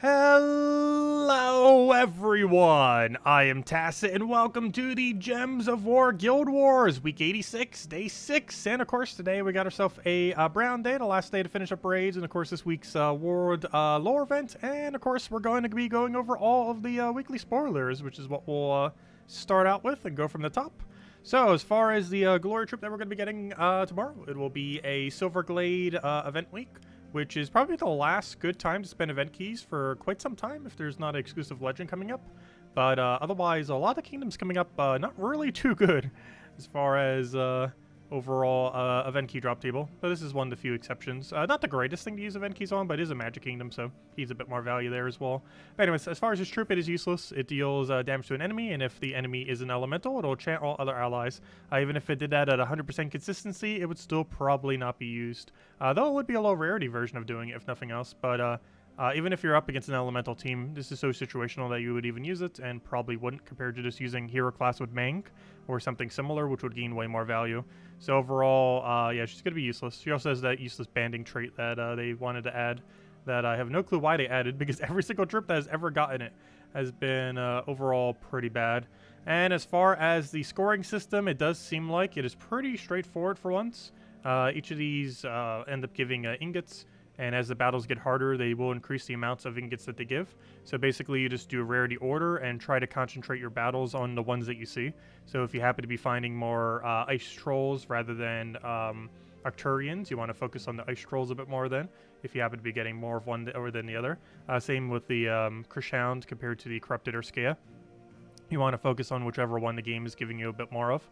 Hello everyone, I am Tacit and welcome to the Gems of War Guild Wars, week 86, day 6, and of course today we got ourselves a brown day, the last day to finish up raids, and of course this week's world lore event, and of course we're going to be going over all of the weekly spoilers, which is what we'll start out with and go from the top. So as far as the glory trip that we're going to be getting tomorrow, it will be a Silverglade event week, which is probably the last good time to spend event keys for quite some time if there's not an exclusive legend coming up. But otherwise, a lot of kingdoms coming up not really too good as far as overall event key drop table. But this is one of the few exceptions. Not the greatest thing to use event keys on, but it is a magic kingdom, so he's a bit more value there as well. But anyways, as far as his troop, it is useless. It deals damage to an enemy, and if the enemy is an elemental, it'll chant all other allies. Even if it did that at 100% consistency, it would still probably not be used. Though it would be a low rarity version of doing it, if nothing else. But even if you're up against an elemental team, this is so situational that you would even use it, and probably wouldn't compared to just using hero class with Mang or something similar, which would gain way more value. So overall, yeah, she's going to be useless. She also has that useless banding trait that they wanted to add that I have no clue why they added, because every single trip that has ever gotten it has been overall pretty bad. And as far as the scoring system, it does seem like it is pretty straightforward for once. Each of these end up giving ingots. And as the battles get harder, they will increase the amounts of ingots that they give. So basically, you just do a rarity order and try to concentrate your battles on the ones that you see. So if you happen to be finding more ice trolls rather than Arcturians, you want to focus on the ice trolls a bit more then. If you happen to be getting more of one or than the other. Same with the Krishhound compared to the Corrupted Urskea. You want to focus on whichever one the game is giving you a bit more of.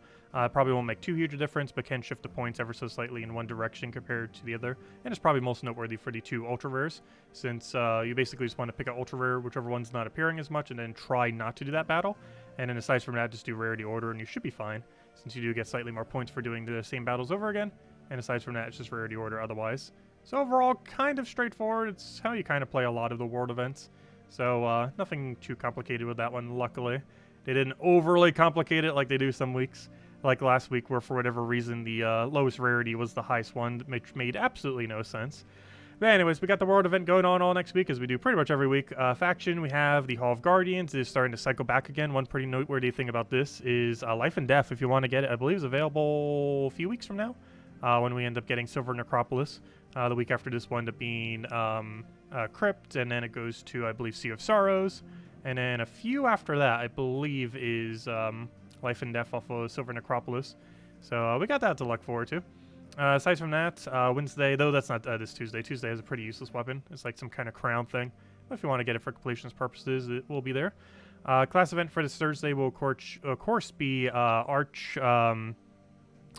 Probably won't make too huge a difference, but can shift the points ever so slightly in one direction compared to the other. And it's probably most noteworthy for the two ultra rares, since you basically just want to pick an ultra rare, whichever one's not appearing as much, and then try not to do that battle. And then aside from that, just do rarity order, and you should be fine, since you do get slightly more points for doing the same battles over again. And aside from that, it's just rarity order otherwise. So overall, kind of straightforward. It's how you kind of play a lot of the world events. So nothing too complicated with that one, luckily. They didn't overly complicate it like they do some weeks. Like last week, where for whatever reason the lowest rarity was the highest one, which made absolutely no sense. But anyways, we got the world event going on all next week, as we do pretty much every week. Faction, we have the Hall of Guardians is starting to cycle back again. One pretty noteworthy thing about this is Life and Death, if you want to get it, I believe is available a few weeks from now, when we end up getting Silver Necropolis. The week after this will end up being Crypt, and then it goes to, I believe, Sea of Sorrows. And then a few after that, I believe, is Life and Death off of Silver Necropolis. So we got that to look forward to. Aside from that, Wednesday, though that's not this Tuesday. Tuesday has a pretty useless weapon. It's like some kind of crown thing. But if you want to get it for completionist purposes, it will be there. Class event for this Thursday will, of course, be Arch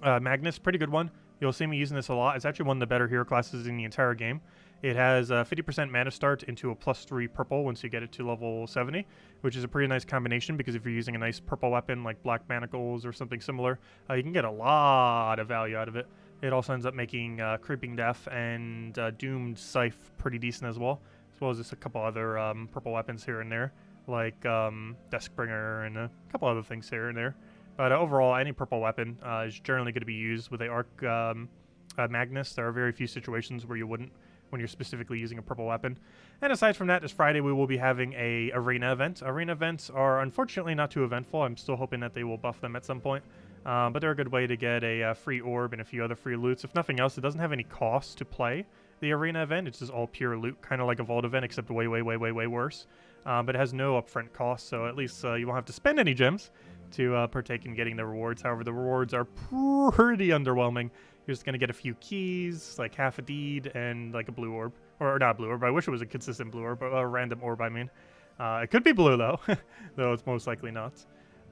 Magnus. Pretty good one. You'll see me using this a lot. It's actually one of the better hero classes in the entire game. It has 50% mana start into a +3 purple once you get it to level 70, which is a pretty nice combination because if you're using a nice purple weapon like Black Manacles or something similar, you can get a lot of value out of it. It also ends up making Creeping Death and Doomed Scythe pretty decent as well as just a couple other purple weapons here and there, like Duskbringer and a couple other things here and there. But overall, any purple weapon is generally going to be used with a Arch Magnus. There are very few situations where you wouldn't, when you're specifically using a purple weapon. And aside from that, this Friday we will be having a arena event. Arena events are unfortunately not too eventful. I'm still hoping that they will buff them at some point. But they're a good way to get a free orb and a few other free loots. If nothing else, it doesn't have any cost to play the arena event. It's just all pure loot, kind of like a vault event, except way worse. But it has no upfront cost, so at least you won't have to spend any gems to partake in getting the rewards. However, the rewards are pretty underwhelming. You're just going to get a few keys, like half a deed, and like a blue orb. Or not blue orb, I wish it was a consistent blue orb, but a random orb, I mean. It could be blue, though, though it's most likely not.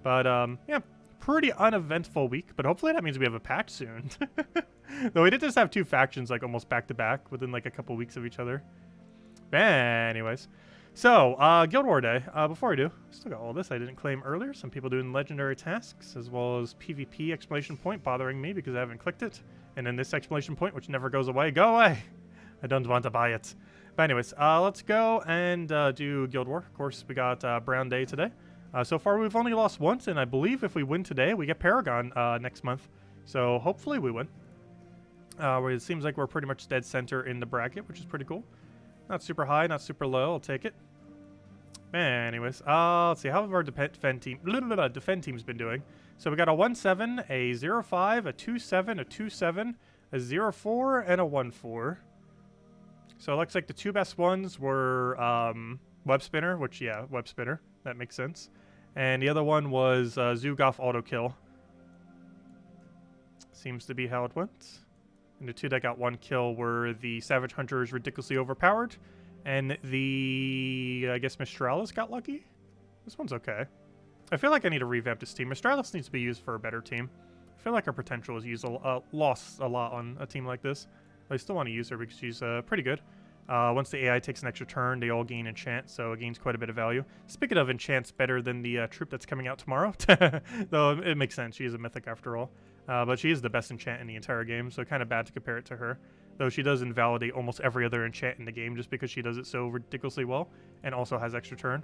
But, yeah, pretty uneventful week, but hopefully that means we have a patch soon. Though we did just have two factions, like, almost back-to-back within, like, a couple weeks of each other. Anyways. So, Guild War Day. Before I do, still got all this I didn't claim earlier. Some people doing legendary tasks, as well as PvP exclamation point bothering me because I haven't clicked it. And then this exclamation point, which never goes away. Go away! I don't want to buy it. But anyways, let's go and do Guild War. Of course, we got Brown Day today. So far, we've only lost once, and I believe if we win today, we get Paragon next month. So hopefully we win. It seems like we're pretty much dead center in the bracket, which is pretty cool. Not super high, not super low. I'll take it. Anyways, let's see. How have our defend team's been doing? So we got a 1-7, a 0-5, a 2-7, a 2-7, a 0-4, and a 1-4. So it looks like the two best ones were Web Spinner, which, yeah, Web Spinner. That makes sense. And the other one was Zugoff Auto Kill. Seems to be how it went. And the two that got 1 kill were the Savage Hunters Ridiculously Overpowered. And the, I guess, Mistralis got lucky? This one's okay. I feel like I need to revamp this team. Mistralis needs to be used for a better team. I feel like her potential is used lost a lot on a team like this. But I still want to use her because she's pretty good. Once the AI takes an extra turn, they all gain enchant, so it gains quite a bit of value. Speaking of enchants, better than the troop that's coming out tomorrow. Though it makes sense. She is a mythic after all. But she is the best enchant in the entire game, so kind of bad to compare it to her. Though she does invalidate almost every other enchant in the game just because she does it so ridiculously well, and also has extra turn,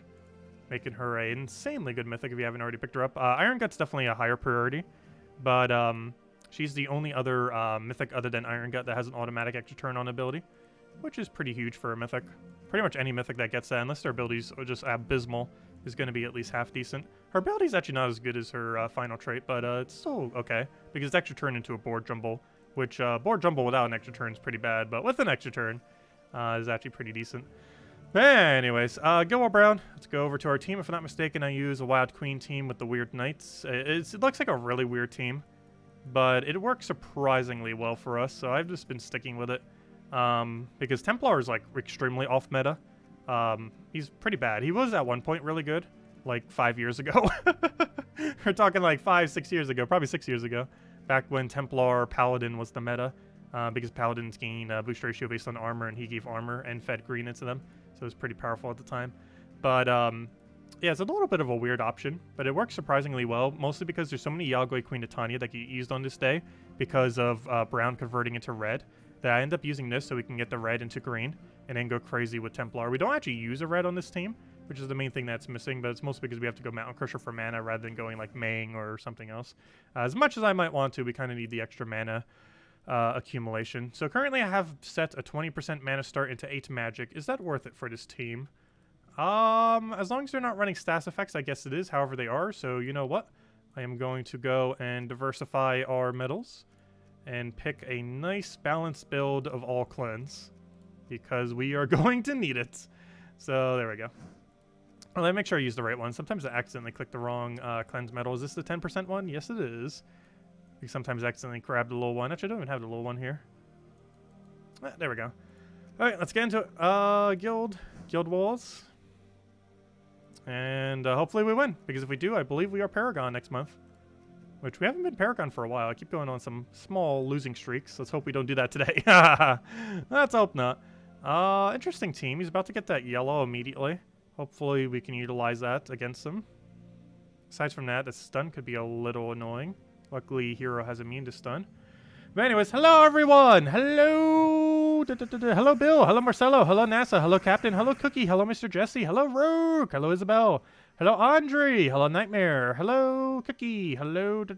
making her an insanely good mythic if you haven't already picked her up. Iron Gut's definitely a higher priority, but she's the only other mythic other than Iron Gut that has an automatic extra turn on ability, which is pretty huge for a mythic. Pretty much any mythic that gets that, unless their abilities are just abysmal, is going to be at least half decent. Her ability is actually not as good as her final trait, but it's still okay, because it's extra turn into a board jumble, which board jumble without an extra turn is pretty bad, but with an extra turn is actually pretty decent. Anyways, Guild War Brown, let's go over to our team. If I'm not mistaken, I use a Wild Queen team with the Weird Knights. It looks like a really weird team, but it works surprisingly well for us, so I've just been sticking with it. Because Templar is, like, extremely off-meta. He's pretty bad. He was, at one point, really good, like, 5 years ago. We're talking, like, 5-6 years ago, probably 6 years ago, back when Templar Paladin was the meta, because Paladins gain boost ratio based on armor, and he gave armor and fed green into them, so it was pretty powerful at the time. But, yeah, it's a little bit of a weird option, but it works surprisingly well, mostly because there's so many Yagoi Queen Titania that get used on this day because of brown converting into red, that I end up using this so we can get the red into green and then go crazy with Templar. We don't actually use a red on this team, which is the main thing that's missing, but it's mostly because we have to go Mountain Crusher for mana rather than going like Maying or something else. As much as I might want to, we kind of need the extra mana accumulation. So currently I have set a 20% mana start into 8 magic. Is that worth it for this team? As long as they're not running stats effects, I guess it is. However they are, so you know what? I am going to go and diversify our metals and pick a nice balanced build of all cleanse, because we are going to need it. So there we go. Well, let me make sure I use the right one. Sometimes I accidentally click the wrong cleanse metal. Is this the 10% one? Yes, it is. I sometimes accidentally grab the little one. Actually, I don't even have the little one here. There we go. All right, let's get into it. Guild Wars. And hopefully we win, because if we do, I believe we are Paragon next month. Which we haven't been Paragon for a while. I keep going on some small losing streaks. Let's hope we don't do that today. Let's hope not. Interesting team. He's about to get that yellow immediately. Hopefully we can utilize that against him. Aside from that, the stun could be a little annoying. Luckily, Hero has immune to stun. But anyways, hello everyone! Hello! Hello Bill! Hello Marcelo! Hello NASA! Hello Captain! Hello Cookie! Hello Mr. Jesse! Hello Rook! Hello Isabel! Hello Andre! Hello Nightmare! Hello Cookie! Hello hello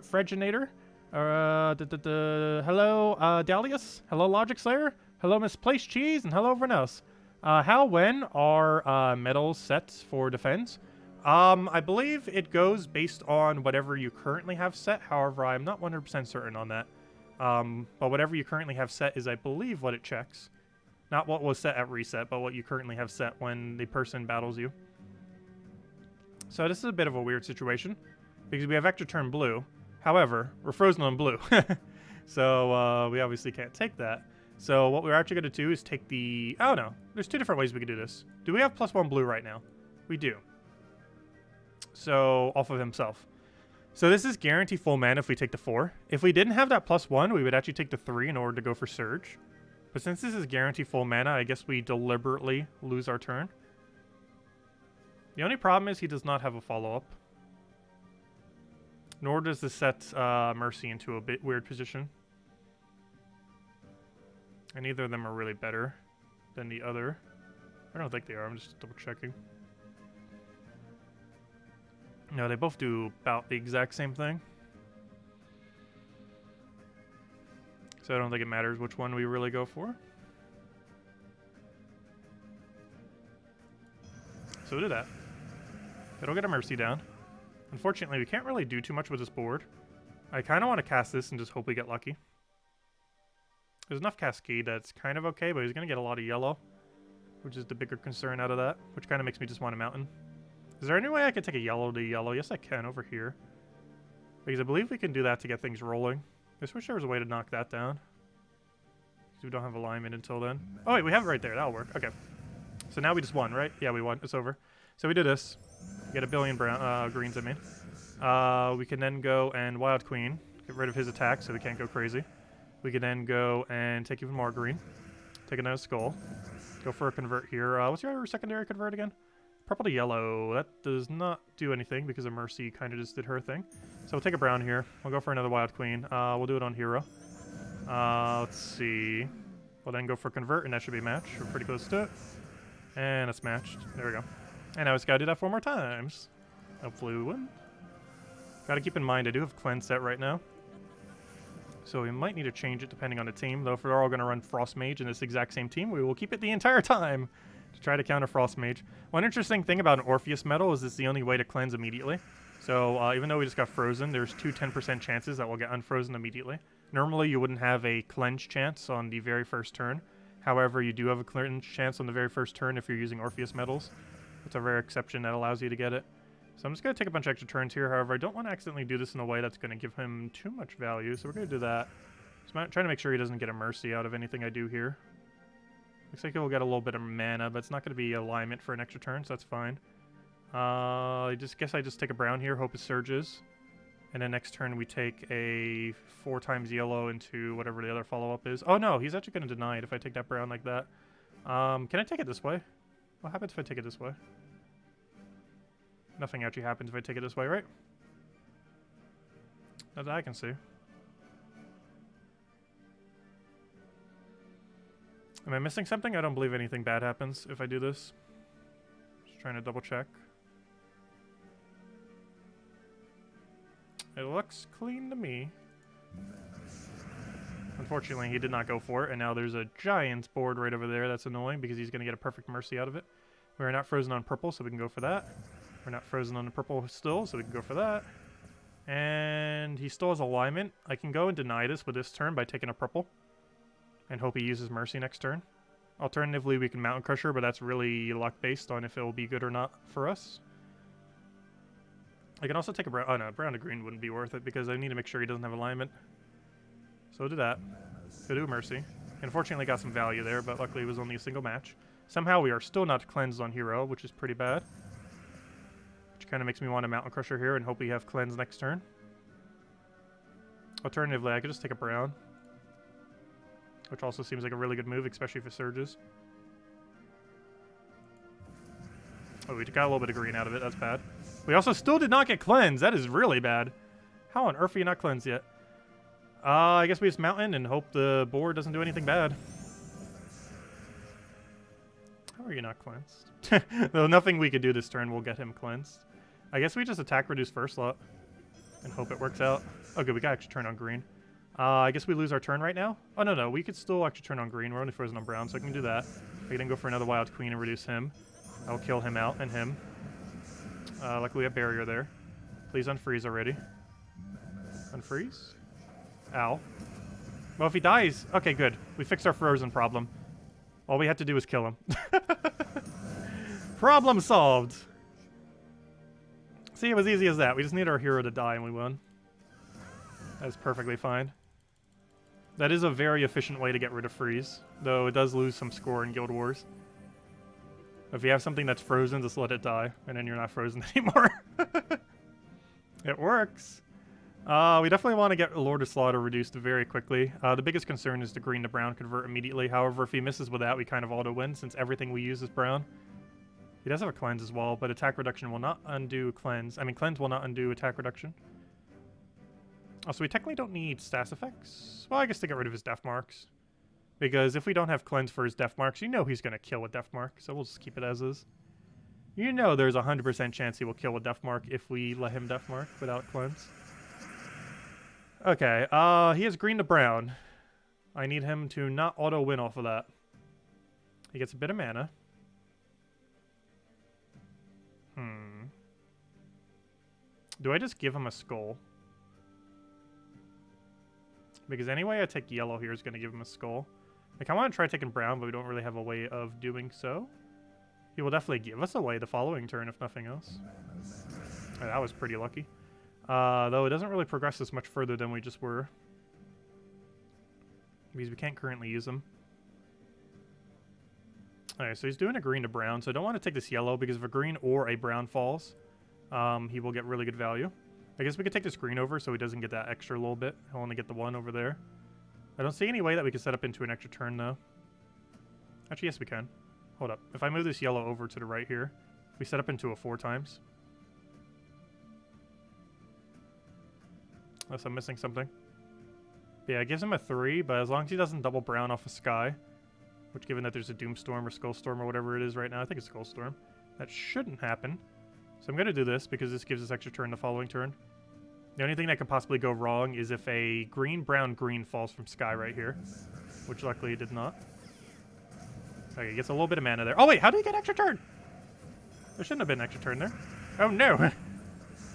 Freginator! Hello Dalius! Hello Logic Slayer! Hello Misplaced Cheese! And hello everyone else. When are medals set for defense? I believe it goes based on whatever you currently have set. However, I'm not 100% certain on that. But whatever you currently have set is, I believe, what it checks. Not what was set at reset, but what you currently have set when the person battles you. So this is a bit of a weird situation, because we have extra turn blue. However, we're frozen on blue. So we obviously can't take that. So what we're actually going to do is take the... Oh no, there's 2 different ways we could do this. Do we have +1 blue right now? We do. So off of himself. So this is guaranteed full mana if we take the 4. If we didn't have that +1, we would actually take the 3 in order to go for Surge. But since this is guaranteed full mana, I guess we deliberately lose our turn. The only problem is he does not have a follow-up. Nor does this set Mercy into a bit weird position. And neither of them are really better than the other. I don't think they are. I'm just double checking. No, they both do about the exact same thing. So I don't think it matters which one we really go for. So we'll do that. It'll get a Mercy down. Unfortunately, we can't really do too much with this board. I kind of want to cast this and just hope we get lucky. There's enough Cascade that's kind of okay, but he's going to get a lot of yellow, which is the bigger concern out of that, which kind of makes me just want a mountain. Is there any way I could take a yellow to yellow? Yes, I can over here. Because I believe we can do that to get things rolling. I just wish there was a way to knock that down. Because we don't have alignment until then. Oh, wait, we have it right there. That'll work. Okay. So now we just won, right? Yeah, we won. It's over. So we do this. Get a billion brown greens, I mean. We can then go and Wild Queen. Get rid of his attack so we can't go crazy. We can then go and take even more green. Take another skull. Go for a convert here. What's your secondary convert again? Purple to yellow. That does not do anything because of Mercy kind of just did her thing. So we'll take a brown here. We'll go for another Wild Queen. We'll do it on hero. Let's see. We'll then go for convert, and that should be matched. We're pretty close to it. And it's matched. There we go. And now we just gotta do that 4 more times. Hopefully we win. Gotta keep in mind, I do have cleanse set right now. So we might need to change it depending on the team. Though if we're all gonna run Frost Mage in this exact same team, we will keep it the entire time to try to counter Frost Mage. One interesting thing about an Orpheus medal is it's the only way to cleanse immediately. So even though we just got frozen, there's 2 10% chances that we'll get unfrozen immediately. Normally you wouldn't have a cleanse chance on the very first turn. However, you do have a cleanse chance on the very first turn if you're using Orpheus medals. It's a rare exception that allows you to get it. So I'm just going to take a bunch of extra turns here. However, I don't want to accidentally do this in a way that's going to give him too much value. So we're going to do that. So I'm trying to make sure he doesn't get a Mercy out of anything I do here. Looks like he'll get a little bit of mana, but it's not going to be alignment for an extra turn, so that's fine. I guess I just take a brown here, hope it surges. And then next turn we take a 4 times yellow into whatever the other follow-up is. Oh no, he's actually going to deny it if I take that brown like that. Can I take it this way? What happens if I take it this way? Nothing actually happens if I take it this way, right? Not that I can see. Am I missing something? I don't believe anything bad happens if I do this. Just trying to double check. It looks clean to me. Unfortunately, he did not go for it, and now there's a giant board right over there. That's annoying because he's going to get a perfect Mercy out of it. We're not frozen on purple, so we can go for that. We're not frozen on the purple still, so we can go for that. And he still has alignment. I can go and deny this with this turn by taking a purple. And hope he uses Mercy next turn. Alternatively, we can Mountain Crusher, but that's really luck-based on if it will be good or not for us. I can also take a brown... Oh no, brown to green wouldn't be worth it because I need to make sure he doesn't have alignment. So we'll do that. Go do Mercy. And unfortunately got some value there, but luckily it was only a single match. Somehow we are still not cleansed on hero, which is pretty bad. Which kind of makes me want a Mountain Crusher here and hope we have cleanse next turn. Alternatively, I could just take a brown. Which also seems like a really good move, especially if it surges. Oh, we got a little bit of green out of it. That's bad. We also still did not get cleansed. That is really bad. How on earth are you not cleansed yet? I guess we just mountain and hope the board doesn't do anything bad. How are you not cleansed? Though nothing we could do this turn will get him cleansed. I guess we just attack reduce first slot and hope it works out. Okay, we got extra turn on green. I guess we lose our turn right now? Oh, no. We could still actually turn on green. We're only frozen on brown, so I can do that. We can then go for another Wild Queen and reduce him. I'll kill him out and him. Luckily we have barrier there. Please unfreeze already. Unfreeze? Ow. Well, if he dies... Okay, good. We fixed our frozen problem. All we had to do was kill him. Problem solved. See, it was easy as that. We just need our hero to die and we won. That's perfectly fine. That is a very efficient way to get rid of freeze, though it does lose some score in Guild Wars. If you have something that's frozen, just let it die, and then you're not frozen anymore. It works. We definitely want to get Lord of Slaughter reduced very quickly. The biggest concern is the green to brown convert immediately. However, if he misses with that, we kind of auto-win, since everything we use is brown. He does have a cleanse as well, but attack reduction will not undo cleanse. I mean, cleanse will not undo attack reduction. Also, we technically don't need stats effects. Well, I guess to get rid of his death marks. Because if we don't have cleanse for his death marks, you know he's going to kill with death mark. So we'll just keep it as is. You know there's a 100% chance he will kill with death mark if we let him death mark without cleanse. Okay, he has green to brown. I need him to not auto-win off of that. He gets a bit of mana. Do I just give him a skull? Because any way I take yellow here is going to give him a skull. Like, I want to try taking brown, but we don't really have a way of doing so. He will definitely give us away the following turn, if nothing else. Oh, that was pretty lucky. Though it doesn't really progress us much further than we just were. Because we can't currently use them. Alright, so he's doing a green to brown, so I don't want to take this yellow, because if a green or a brown falls, he will get really good value. I guess we could take this green over so he doesn't get that extra little bit. He'll only get the one over there. I don't see any way that we can set up into an extra turn, though. Actually, yes, we can. Hold up. If I move this yellow over to the right here, we set up into a 4 times. Unless I'm missing something. Yeah, it gives him a 3, but as long as he doesn't double brown off a sky, which given that there's a Doomstorm or Skullstorm or whatever it is right now, I think it's Skullstorm, that shouldn't happen. So I'm going to do this because this gives us extra turn the following turn. The only thing that could possibly go wrong is if a green, brown, green falls from sky right here, which luckily it did not. Okay, he gets a little bit of mana there. Oh wait, how did he get extra turn? There shouldn't have been an extra turn there. Oh no!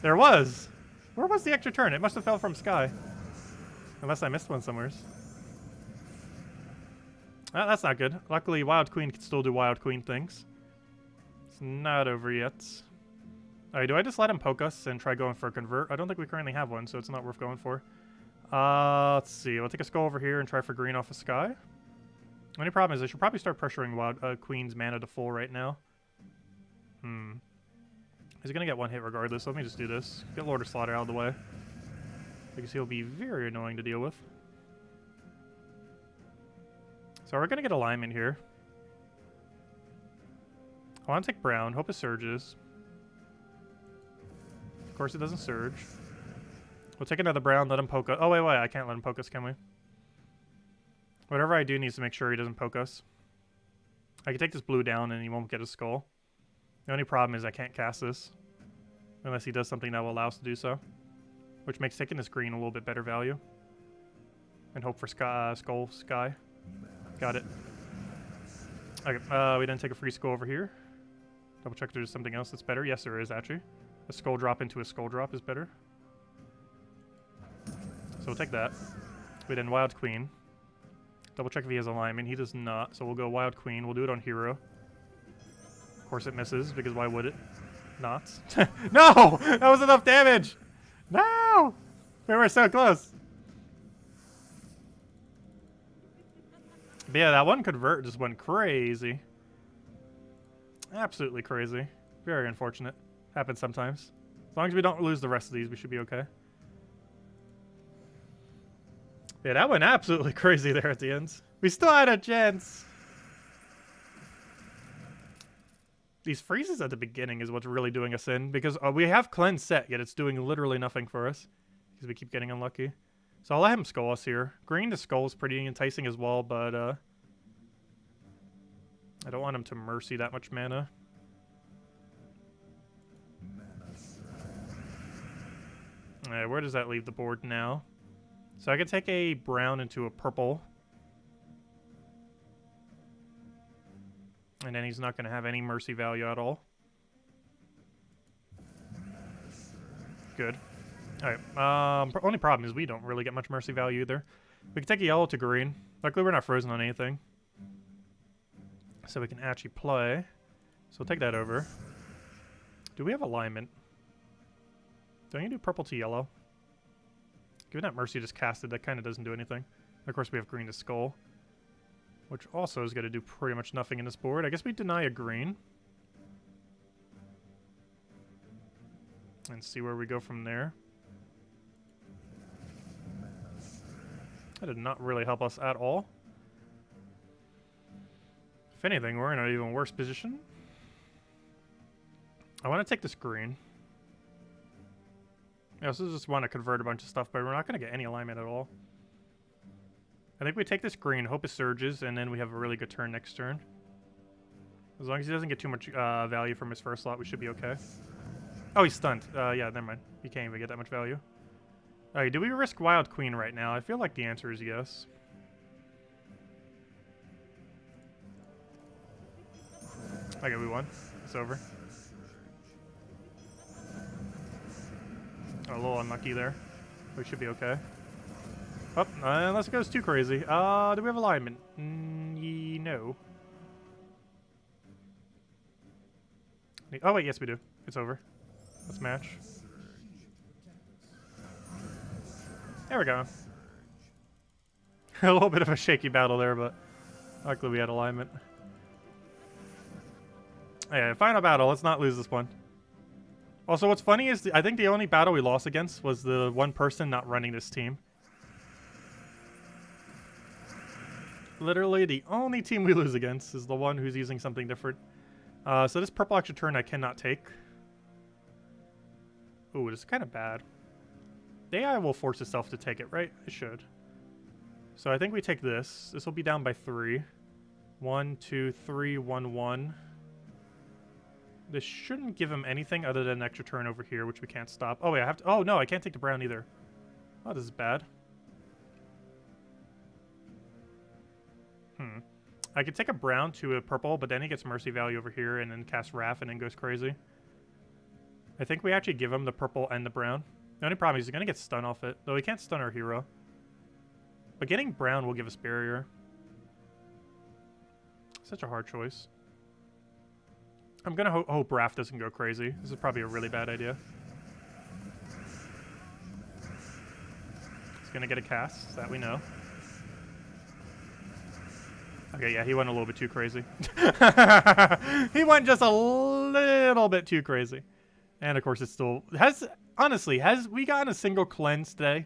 There was! Where was the extra turn? It must have fell from sky. Unless I missed one somewhere. That's not good. Luckily, Wild Queen can still do Wild Queen things. It's not over yet. Alright, do I just let him poke us and try going for a convert? I don't think we currently have one, so it's not worth going for. Let's see. We'll take a skull over here and try for green off the sky. Only problem is I should probably start pressuring Wild Queen's mana to full right now. He's gonna get one hit regardless, so let me just do this. Get Lord of Slaughter out of the way. Because he'll be very annoying to deal with. So we're gonna get alignment here. I want to take brown. Hope it surges. Of course it doesn't surge. We'll take another brown, let him poke us. Oh, wait, I can't let him poke us, can we? Whatever I do needs to make sure he doesn't poke us. I can take this blue down and he won't get a skull. The only problem is I can't cast this. Unless he does something that will allow us to do so. Which makes taking this green a little bit better value. And hope for skull sky. Got it. Okay, we didn't take a free skull over here. Double check if there's something else that's better. Yes, there is, actually. A skull drop into a skull drop is better. So we'll take that. We did Wild Queen. Double check if he has alignment. He does not, so we'll go Wild Queen. We'll do it on hero. Of course it misses, because why would it? Not. No! That was enough damage! No! We were so close. But yeah, that one convert just went crazy. Absolutely crazy. Very unfortunate. Happens sometimes. As long as we don't lose the rest of these, we should be okay. Yeah, that went absolutely crazy there at the end. We still had a chance. These freezes at the beginning is what's really doing us in. Because we have cleanse set, yet it's doing literally nothing for us. Because we keep getting unlucky. So I'll let him skull us here. Green to skull is pretty enticing as well, but I don't want him to mercy that much mana. Alright, where does that leave the board now? So I can take a brown into a purple. And then he's not going to have any mercy value at all. Good. Alright, only problem is we don't really get much mercy value either. We can take a yellow to green. Luckily we're not frozen on anything. So we can actually play. So we'll take that over. Do we have alignment? Don't you do purple to yellow? Given that mercy just casted, that kind of doesn't do anything. Of course we have green to skull. Which also is going to do pretty much nothing in this board. I guess we deny a green. And see where we go from there. That did not really help us at all. If anything, we're in an even worse position. I want to take this green. I also just want to convert a bunch of stuff, but we're not going to get any alignment at all. I think we take this green, hope it surges, and then we have a really good turn next turn. As long as he doesn't get too much value from his first slot, we should be okay. Oh, he's stunned. Yeah, never mind. He can't even get that much value. Alright, do we risk Wild Queen right now? I feel like the answer is yes. Okay, we won. It's over. A little unlucky there. We should be okay. Oh, unless it goes too crazy. Do we have alignment? No. Oh wait, yes we do. It's over. Let's match. There we go. A little bit of a shaky battle there, but luckily we had alignment. Yeah, final battle. Let's not lose this one. Also, what's funny is I think the only battle we lost against was the one person not running this team. Literally, the only team we lose against is the one who's using something different. So this purple extra turn I cannot take. Ooh, this is kind of bad. The AI will force itself to take it, right? It should. So I think we take this. This will be down by 3. 1, 2, 3, 1, 1. This shouldn't give him anything other than an extra turn over here, which we can't stop. Oh, wait, I have to... Oh, no, I can't take the brown either. Oh, this is bad. I could take a brown to a purple, but then he gets mercy value over here and then casts Wrath and then goes crazy. I think we actually give him the purple and the brown. The only problem is he's going to get stun off it, though he can't stun our hero. But getting brown will give us barrier. Such a hard choice. I'm going to hope Wrath doesn't go crazy. This is probably a really bad idea. He's going to get a cast, that we know. Okay, yeah, he went a little bit too crazy. He went just a little bit too crazy. And of course it still... Honestly, has we gotten a single cleanse today?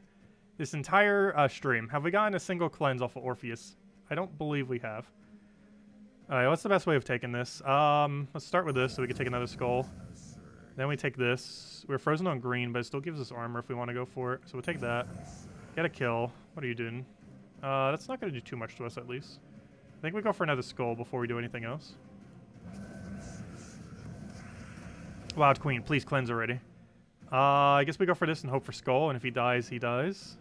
This entire stream. Have we gotten a single cleanse off of Orpheus? I don't believe we have. Alright, what's the best way of taking this? Let's start with this so we can take another skull. Then we take this. We're frozen on green, but it still gives us armor if we want to go for it. So we'll take that. Get a kill. What are you doing? That's not going to do too much to us, at least. I think we go for another skull before we do anything else. Wild Queen, please cleanse already. I guess we go for this and hope for skull, and if he dies, he dies.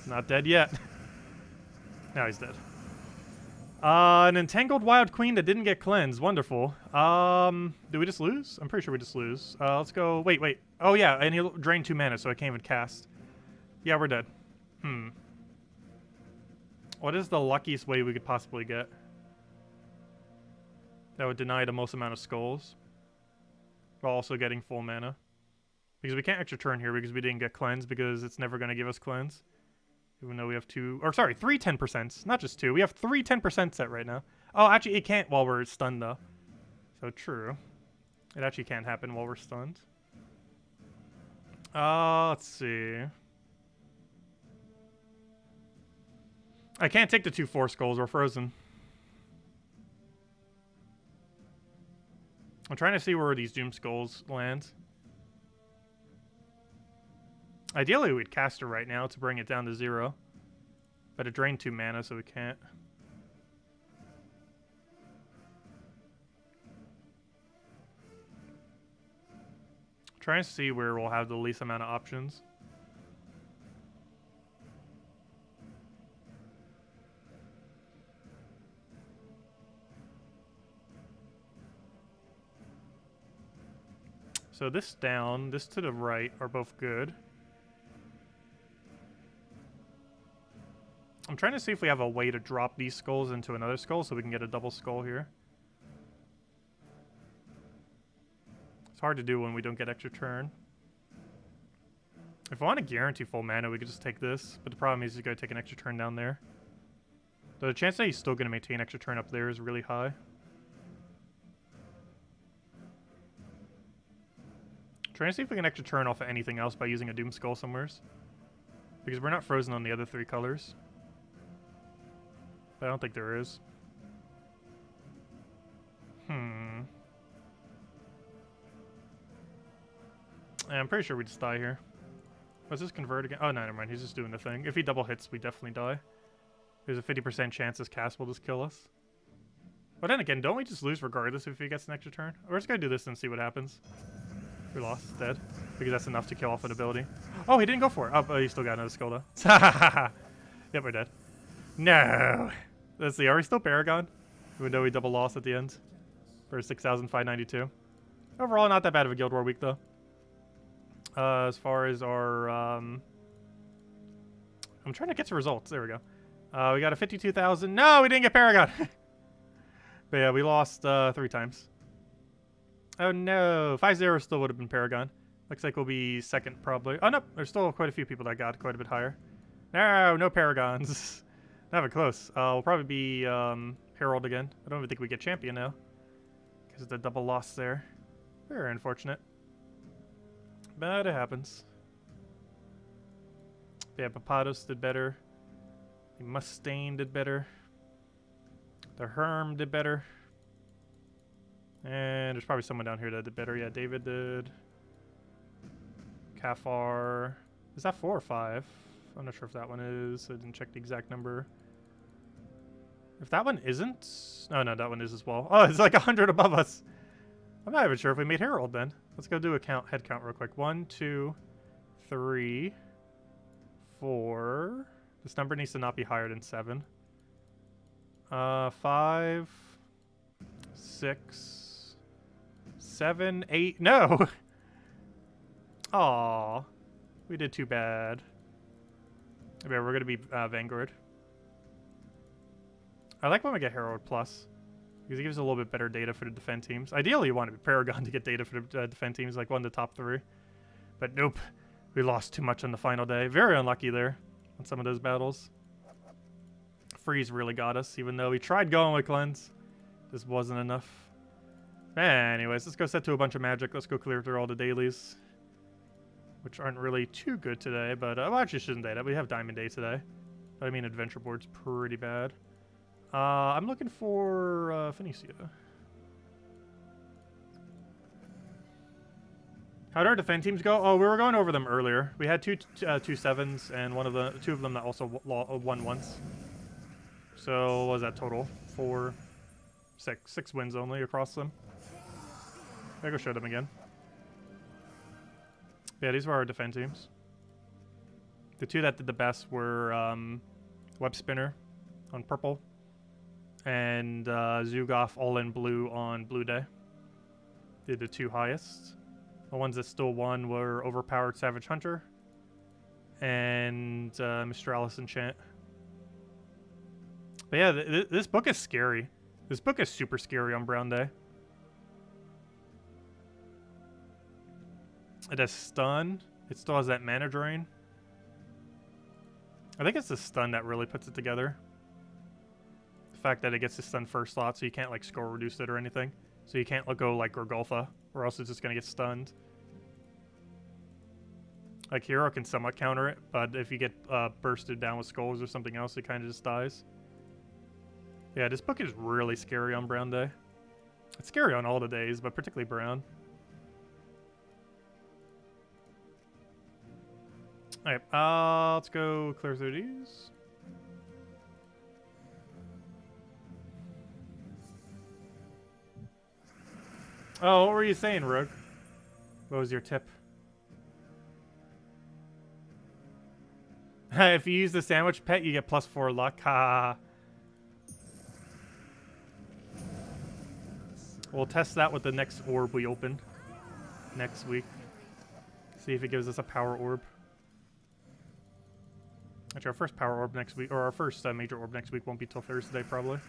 Not dead yet. Now he's dead. An entangled Wild Queen that didn't get cleansed. Wonderful. Do we just lose? I'm pretty sure we just lose. Let's go. Wait. Oh, yeah, and he'll drain 2 mana, so I can't even cast. Yeah, we're dead. What is the luckiest way we could possibly get? That would deny the most amount of skulls. While also getting full mana. Because we can't extra turn here because we didn't get cleanse because it's never going to give us cleanse. Even though we have 3 10%. Not just 2. We have 3 10% set right now. Oh, actually it can't while we're stunned though. So true. It actually can't happen while we're stunned. Let's see. I can't take the 2 4 skulls. We're frozen. I'm trying to see where these Doom Skulls land. Ideally, we'd cast her right now to bring it down to 0. But it drained 2 mana, so we can't. I'm trying to see where we'll have the least amount of options. So this down, this to the right are both good. I'm trying to see if we have a way to drop these skulls into another skull so we can get a double skull here. It's hard to do when we don't get extra turn. If I want to guarantee full mana, we could just take this. But the problem is he's going to take an extra turn down there. The chance that he's still going to maintain extra turn up there is really high. Trying to see if we can extra turn off of anything else by using a Doom Skull somewheres. Because we're not frozen on the other 3 colors. But I don't think there is. I'm pretty sure we just die here. Was this convert again? Oh, no, never mind. He's just doing the thing. If he double hits, we definitely die. There's a 50% chance this cast will just kill us. But then again, don't we just lose regardless if he gets an extra turn? We're just going to do this and see what happens. We lost. Dead. Because that's enough to kill off an ability. Oh, he didn't go for it. Oh, but he still got another skull though. Yep, we're dead. No. Let's see. Are we still Paragon? Even though we double lost at the end for 6,592. Overall, not that bad of a Guild War week, though. As far as our... I'm trying to get to results. There we go. We got a 52,000. No, we didn't get Paragon. But yeah, we lost 3 times. Oh, no. 5-0 still would have been Paragon. Looks like we'll be second, probably. Oh, no. There's still quite a few people that got quite a bit higher. No Paragons. Not even close. We'll probably be Herald again. I don't even think we get Champion now. Because of the double loss there. Very unfortunate. But it happens. Yeah, Papados did better. The Mustaine did better. The Herm did better. And there's probably someone down here that did better. Yeah, David did. Kafar. Is that 4 or 5? I'm not sure if that one is. I didn't check the exact number. If that one isn't... Oh, no, that one is as well. Oh, it's like 100 above us. I'm not even sure if we made Herald then. Let's go do a head count real quick. 1, 2, 3, 4. This number needs to not be higher than 7. 5, 6, 7, 8. No! Aw. We did too bad. Okay, we're going to be Vanguard. I like when we get Herald Plus. Because it gives a little bit better data for the defend teams. Ideally, you want to be Paragon to get data for the defend teams, like one of the top 3. But nope. We lost too much on the final day. Very unlucky there on some of those battles. Freeze really got us, even though we tried going with Cleanse. Just wasn't enough. Anyways, let's go set to a bunch of magic. Let's go clear through all the dailies. Which aren't really too good today, but well, actually shouldn't say that. We have Diamond Day today. But I mean, Adventure Board's pretty bad. I'm looking for Phoenicia. How did our defend teams go? Oh, we were going over them earlier. We had two 7s and two of them that also won once. So what was that total? 4, 6. 6 wins only across them. I go show them again. Yeah, these were our defend teams. The 2 that did the best were Web Spinner on purple and Zugoff all in blue on blue day. Did the 2 highest. The ones that still won were Overpowered Savage Hunter and Mistralis Enchant. But yeah, this book is scary. This book is super scary on Brown Day. It has Stun. It still has that Mana Drain. I think it's the Stun that really puts it together. The fact that it gets the Stun first slot, so you can't like score reduce it or anything. So you can't go like Gorgolfa, or else it's just going to get stunned. Like Hero can somewhat counter it, but if you get bursted down with skulls or something else, it kind of just dies. Yeah, this book is really scary on Brown Day. It's scary on all the days, but particularly Brown. Alright, let's go clear through these. Oh, what were you saying, Rogue? What was your tip? If you use the sandwich pet, you get +4 luck. Ha. We'll test that with the next orb we open next week. See if it gives us a power orb. Actually, our first power orb next week, or our first major orb next week won't be till Thursday, probably.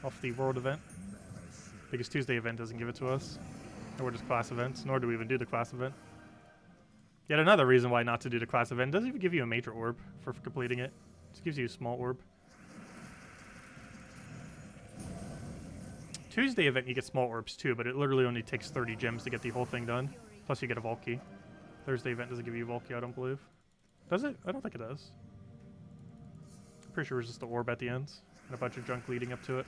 Off the world event. Because Tuesday event doesn't give it to us. Or just class events, nor do we even do the class event. Yet another reason why not to do the class event. It doesn't even give you a major orb for completing it. It just gives you a small orb. Tuesday event you get small orbs too, but it literally only takes 30 gems to get the whole thing done. Plus you get a Vault Key. Thursday event doesn't give you a Vault Key, I don't believe. Does it? I don't think it does. I'm pretty sure it's just the orb at the end. And a bunch of junk leading up to it.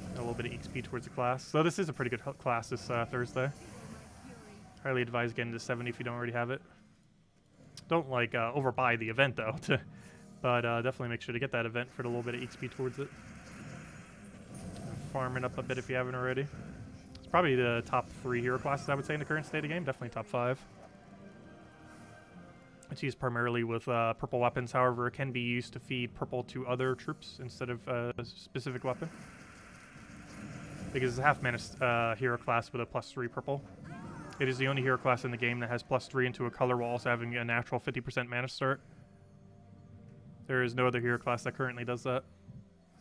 And a little bit of XP towards the class. So this is a pretty good class this Thursday. Highly advise getting to 70 if you don't already have it. Don't like overbuy the event though, but definitely make sure to get that event for the little bit of XP towards it. Farming up a bit if you haven't already. It's probably the top 3 hero classes I would say in the current state of the game. Definitely top 5. It's used primarily with purple weapons. However, it can be used to feed purple to other troops instead of a specific weapon. Because it's a half-mana hero class with a +3 purple. It is the only hero class in the game that has +3 into a color while also having a natural 50% mana start. There is no other hero class that currently does that.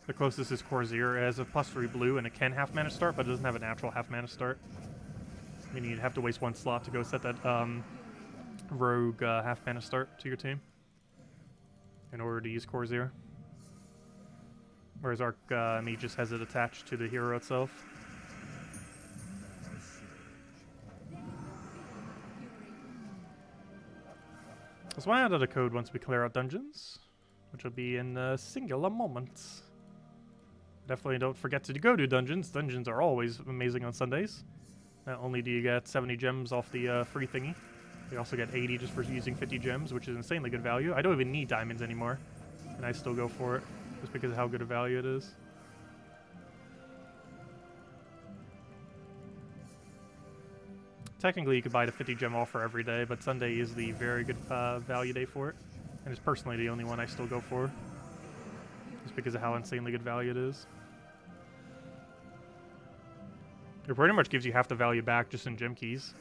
The closest is Corsair. It has a +3 blue and it can half-mana start, but it doesn't have a natural half-mana start. Meaning you'd have to waste one slot to go set that rogue half-mana start to your team in order to use Corsair. Whereas Arc just has it attached to the hero itself. Let's find out the code once we clear out dungeons, which will be in singular moments. Definitely don't forget to go to dungeons. Dungeons are always amazing on Sundays. Not only do you get 70 gems off the free thingy, you also get 80 just for using 50 gems, which is insanely good value. I don't even need diamonds anymore, and I still go for it, just because of how good a value it is. Technically, you could buy the 50 gem offer every day, but Sunday is the very good value day for it, and it's personally the only one I still go for, just because of how insanely good value it is. It pretty much gives you half the value back just in gem keys,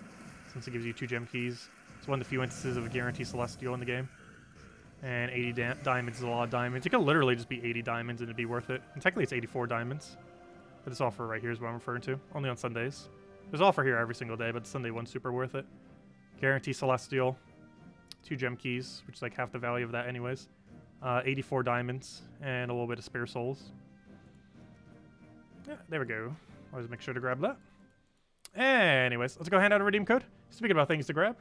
since it gives you 2 gem keys. It's one of the few instances of a guaranteed celestial in the game. And 80 diamonds is a lot of diamonds. It could literally just be 80 diamonds and it'd be worth it. And technically it's 84 diamonds. But this offer right here is what I'm referring to. Only on Sundays. There's an offer here every single day, but the Sunday one's super worth it. Guaranteed celestial. 2 gem keys, which is like half the value of that anyways. 84 diamonds and a little bit of spare souls. Yeah, there we go. Always make sure to grab that. Anyways, let's go hand out a redeem code. Speaking about things to grab.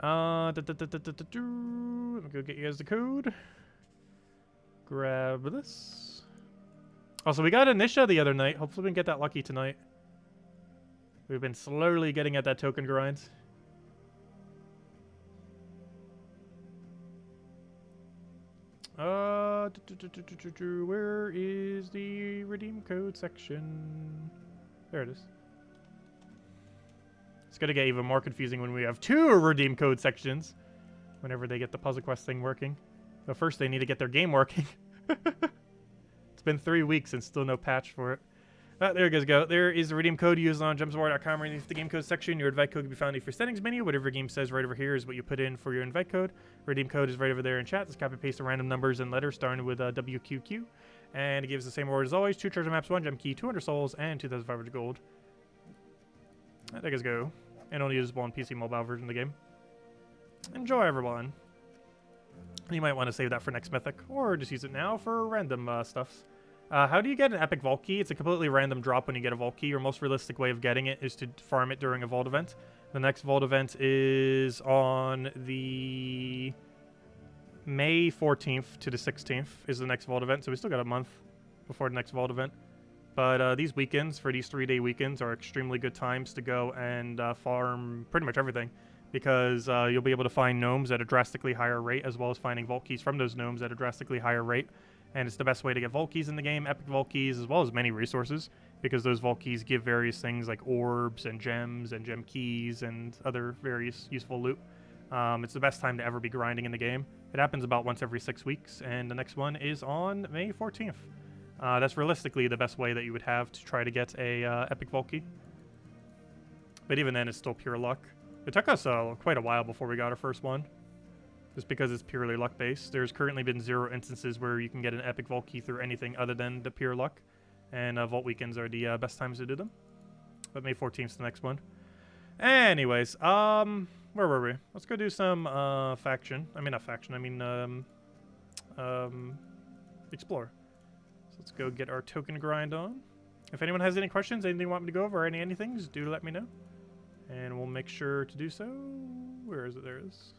Let me go get you guys the code. Grab this. Also, we got Anisha the other night. Hopefully we can get that lucky tonight. We've been slowly getting at that token grind. Where is the redeem code section? There it is. It's going to get even more confusing when we have 2 redeem code sections whenever they get the puzzle quest thing working. But first they need to get their game working. It's been 3 weeks and still no patch for it. There you guys go. There is the redeem code used on gemsofwar.com underneath the game code section. Your invite code can be found in your settings menu. Whatever your game says right over here is what you put in for your invite code. Redeem code is right over there in chat. Just copy paste the random numbers and letters starting with WQQ. And it gives the same reward as always. 2 treasure maps, 1 gem key, 200 souls, and 2,500 gold. There you guys go. And only usable on PC mobile version of the game. Enjoy, everyone. You might want to save that for next mythic, or just use it now for random stuffs. How do you get an epic vault key? It's a completely random drop when you get a vault key. Your most realistic way of getting it is to farm it during a vault event. The next vault event is on the May 14th to the 16th is the next vault event, so we still got a month before the next vault event. But these weekends, for these 3-day weekends, are extremely good times to go and farm pretty much everything. Because you'll be able to find gnomes at a drastically higher rate, as well as finding vault keys from those gnomes at a drastically higher rate. And it's the best way to get vault keys in the game, epic vault keys, as well as many resources. Because those vault keys give various things like orbs and gems and gem keys and other various useful loot. It's the best time to ever be grinding in the game. It happens about once every 6 weeks, and the next one is on May 14th. That's realistically the best way that you would have to try to get a epic vault key. But even then, it's still pure luck. It took us quite a while before we got our first one, just because it's purely luck-based. There's currently been 0 instances where you can get an epic vault key through anything other than the pure luck, and vault weekends are the best times to do them. But May 14th is the next one. Anyways, where were we? Let's go do some faction. I mean, not faction. I mean, explore. So let's go get our token grind on. If anyone has any questions, anything you want me to go over, or anything, just do let me know. And we'll make sure to do so. Where is it? There it is.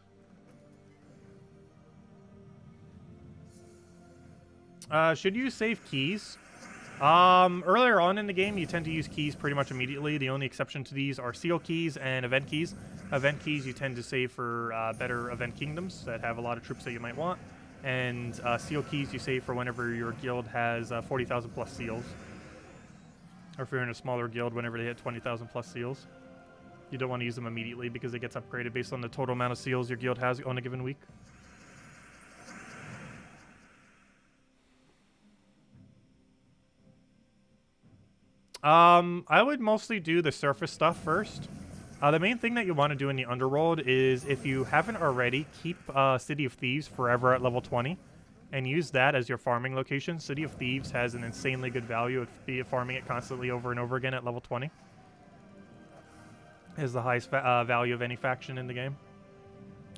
Should you save keys? Earlier on in the game, you tend to use keys pretty much immediately. The only exception to these are seal keys and event keys. Event keys you tend to save for better event kingdoms that have a lot of troops that you might want. And seal keys you save for whenever your guild has 40,000 plus seals. Or if you're in a smaller guild, whenever they hit 20,000 plus seals. You don't want to use them immediately because it gets upgraded based on the total amount of seals your guild has on a given week. I would mostly do the surface stuff first. The main thing that you want to do in the underworld is, if you haven't already, keep City of Thieves forever at level 20 and use that as your farming location. City of Thieves has an insanely good value of farming it constantly over and over again at level 20. Is the highest value of any faction in the game.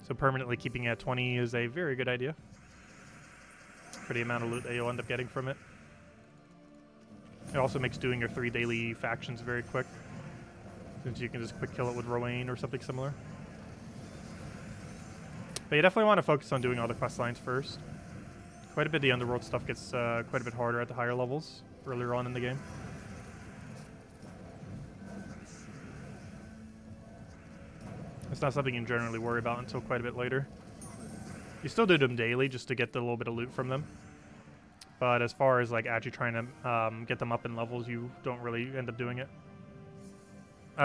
So permanently keeping it at 20 is a very good idea for the amount of loot that you'll end up getting from it. It also makes doing your 3 daily factions very quick, since you can just quick kill it with Rowan or something similar. But you definitely want to focus on doing all the quest lines first. Quite a bit of the underworld stuff gets quite a bit harder at the higher levels earlier on in the game. It's not something you can generally worry about until quite a bit later. You still do them daily just to get the little bit of loot from them. But as far as like actually trying to get them up in levels, you don't really end up doing it.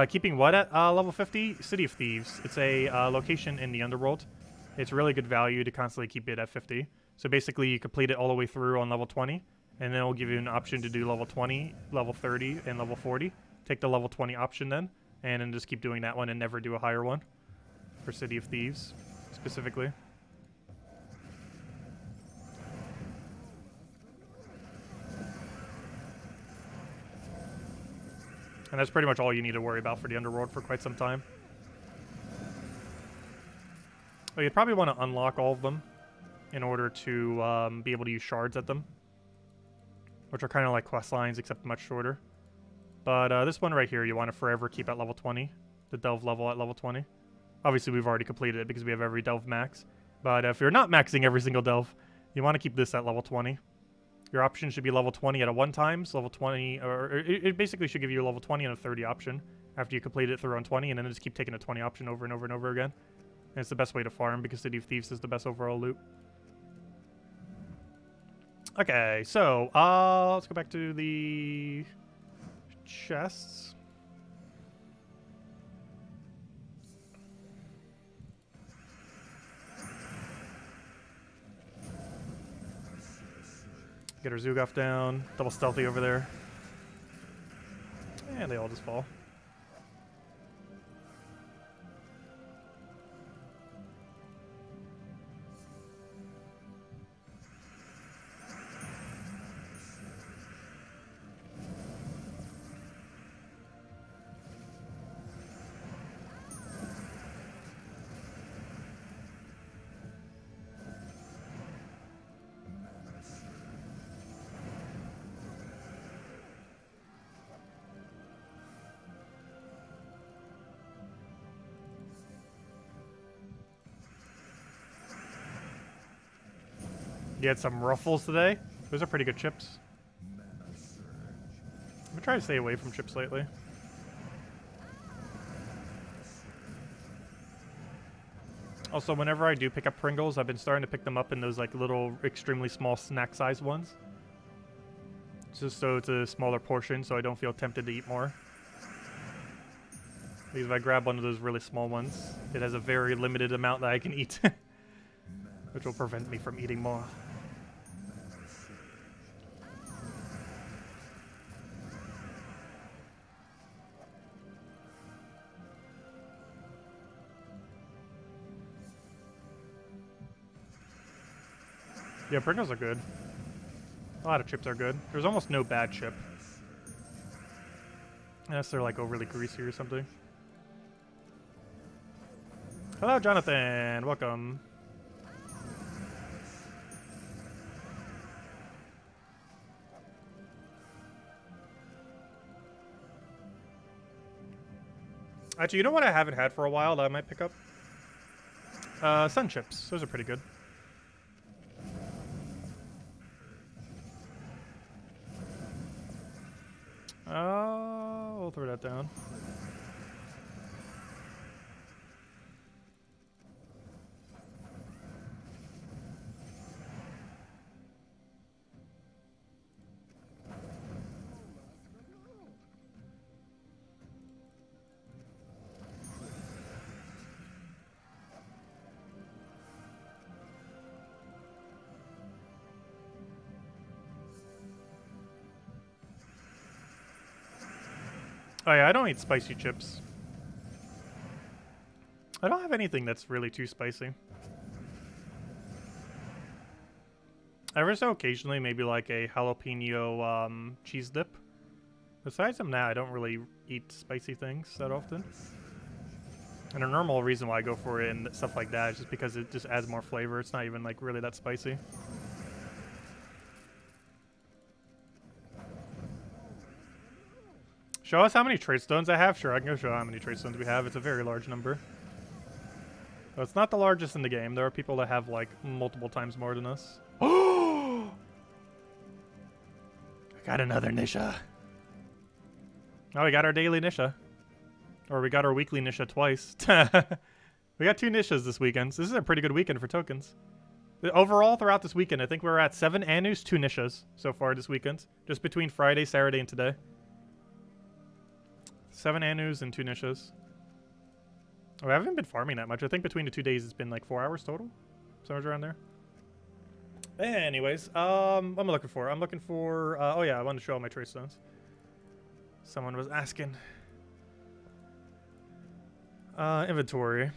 Keeping what at level 50? City of Thieves. It's a location in the underworld. It's really good value to constantly keep it at 50. So basically you complete it all the way through on level 20, and then it'll give you an option to do level 20, level 30, and level 40. Take the level 20 option then, and then just keep doing that one and never do a higher one for City of Thieves specifically. And that's pretty much all you need to worry about for the underworld for quite some time. But you'd probably want to unlock all of them in order to be able to use shards at them, which are kind of like quest lines except much shorter. But this one right here, you want to forever keep at level 20, the delve level at level 20. Obviously, we've already completed it because we have every delve max. But if you're not maxing every single delve, you want to keep this at level 20. Your option should be level 20 at a 1 times, level 20, or it basically should give you a level 20 and a 30 option after you complete it through on 20, and then just keep taking a 20 option over and over and over again. And it's the best way to farm because City of Thieves is the best overall loot. Okay, so let's go back to the chests. Get our Zugaf down. Double stealthy over there. And they all just fall. You had some ruffles today. Those are pretty good chips. I'm trying to stay away from chips lately. Also, whenever I do pick up Pringles, I've been starting to pick them up in those like little, extremely small snack-sized ones. Just so it's a smaller portion, so I don't feel tempted to eat more. Because if I grab one of those really small ones, it has a very limited amount that I can eat. Which will prevent me from eating more. Yeah, Pringles are good. A lot of chips are good. There's almost no bad chip. Unless they're like overly greasy or something. Hello, Jonathan. Welcome. Actually, you know what I haven't had for a while that I might pick up? Sun chips. Those are pretty good. We'll throw that down. Oh yeah, I don't eat spicy chips. I don't have anything that's really too spicy. Ever so occasionally, maybe like a jalapeno cheese dip. Besides from that, I don't really eat spicy things that often. And a normal reason why I go for it and stuff like that is just because it just adds more flavor. It's not even like really that spicy. Show us how many trade stones I have? Sure, I can go show how many trade stones we have. It's a very large number. But it's not the largest in the game. There are people that have like multiple times more than us. Oh! I got another Nisha. Oh, we got our daily Nisha. Or we got our weekly Nisha twice. We got 2 Nishas this weekend. So this is a pretty good weekend for tokens. Overall, throughout this weekend, I think we're at 7 Anus, 2 Nishas so far this weekend. Just between Friday, Saturday, and today. 7 Anus and 2 Nishas. Oh, I haven't been farming that much. I think between the 2 days it's been like 4 hours total. Somewhere around there. Anyways, what am I looking for? I'm looking for, oh yeah, I wanted to show all my trade stones. Someone was asking. Inventory.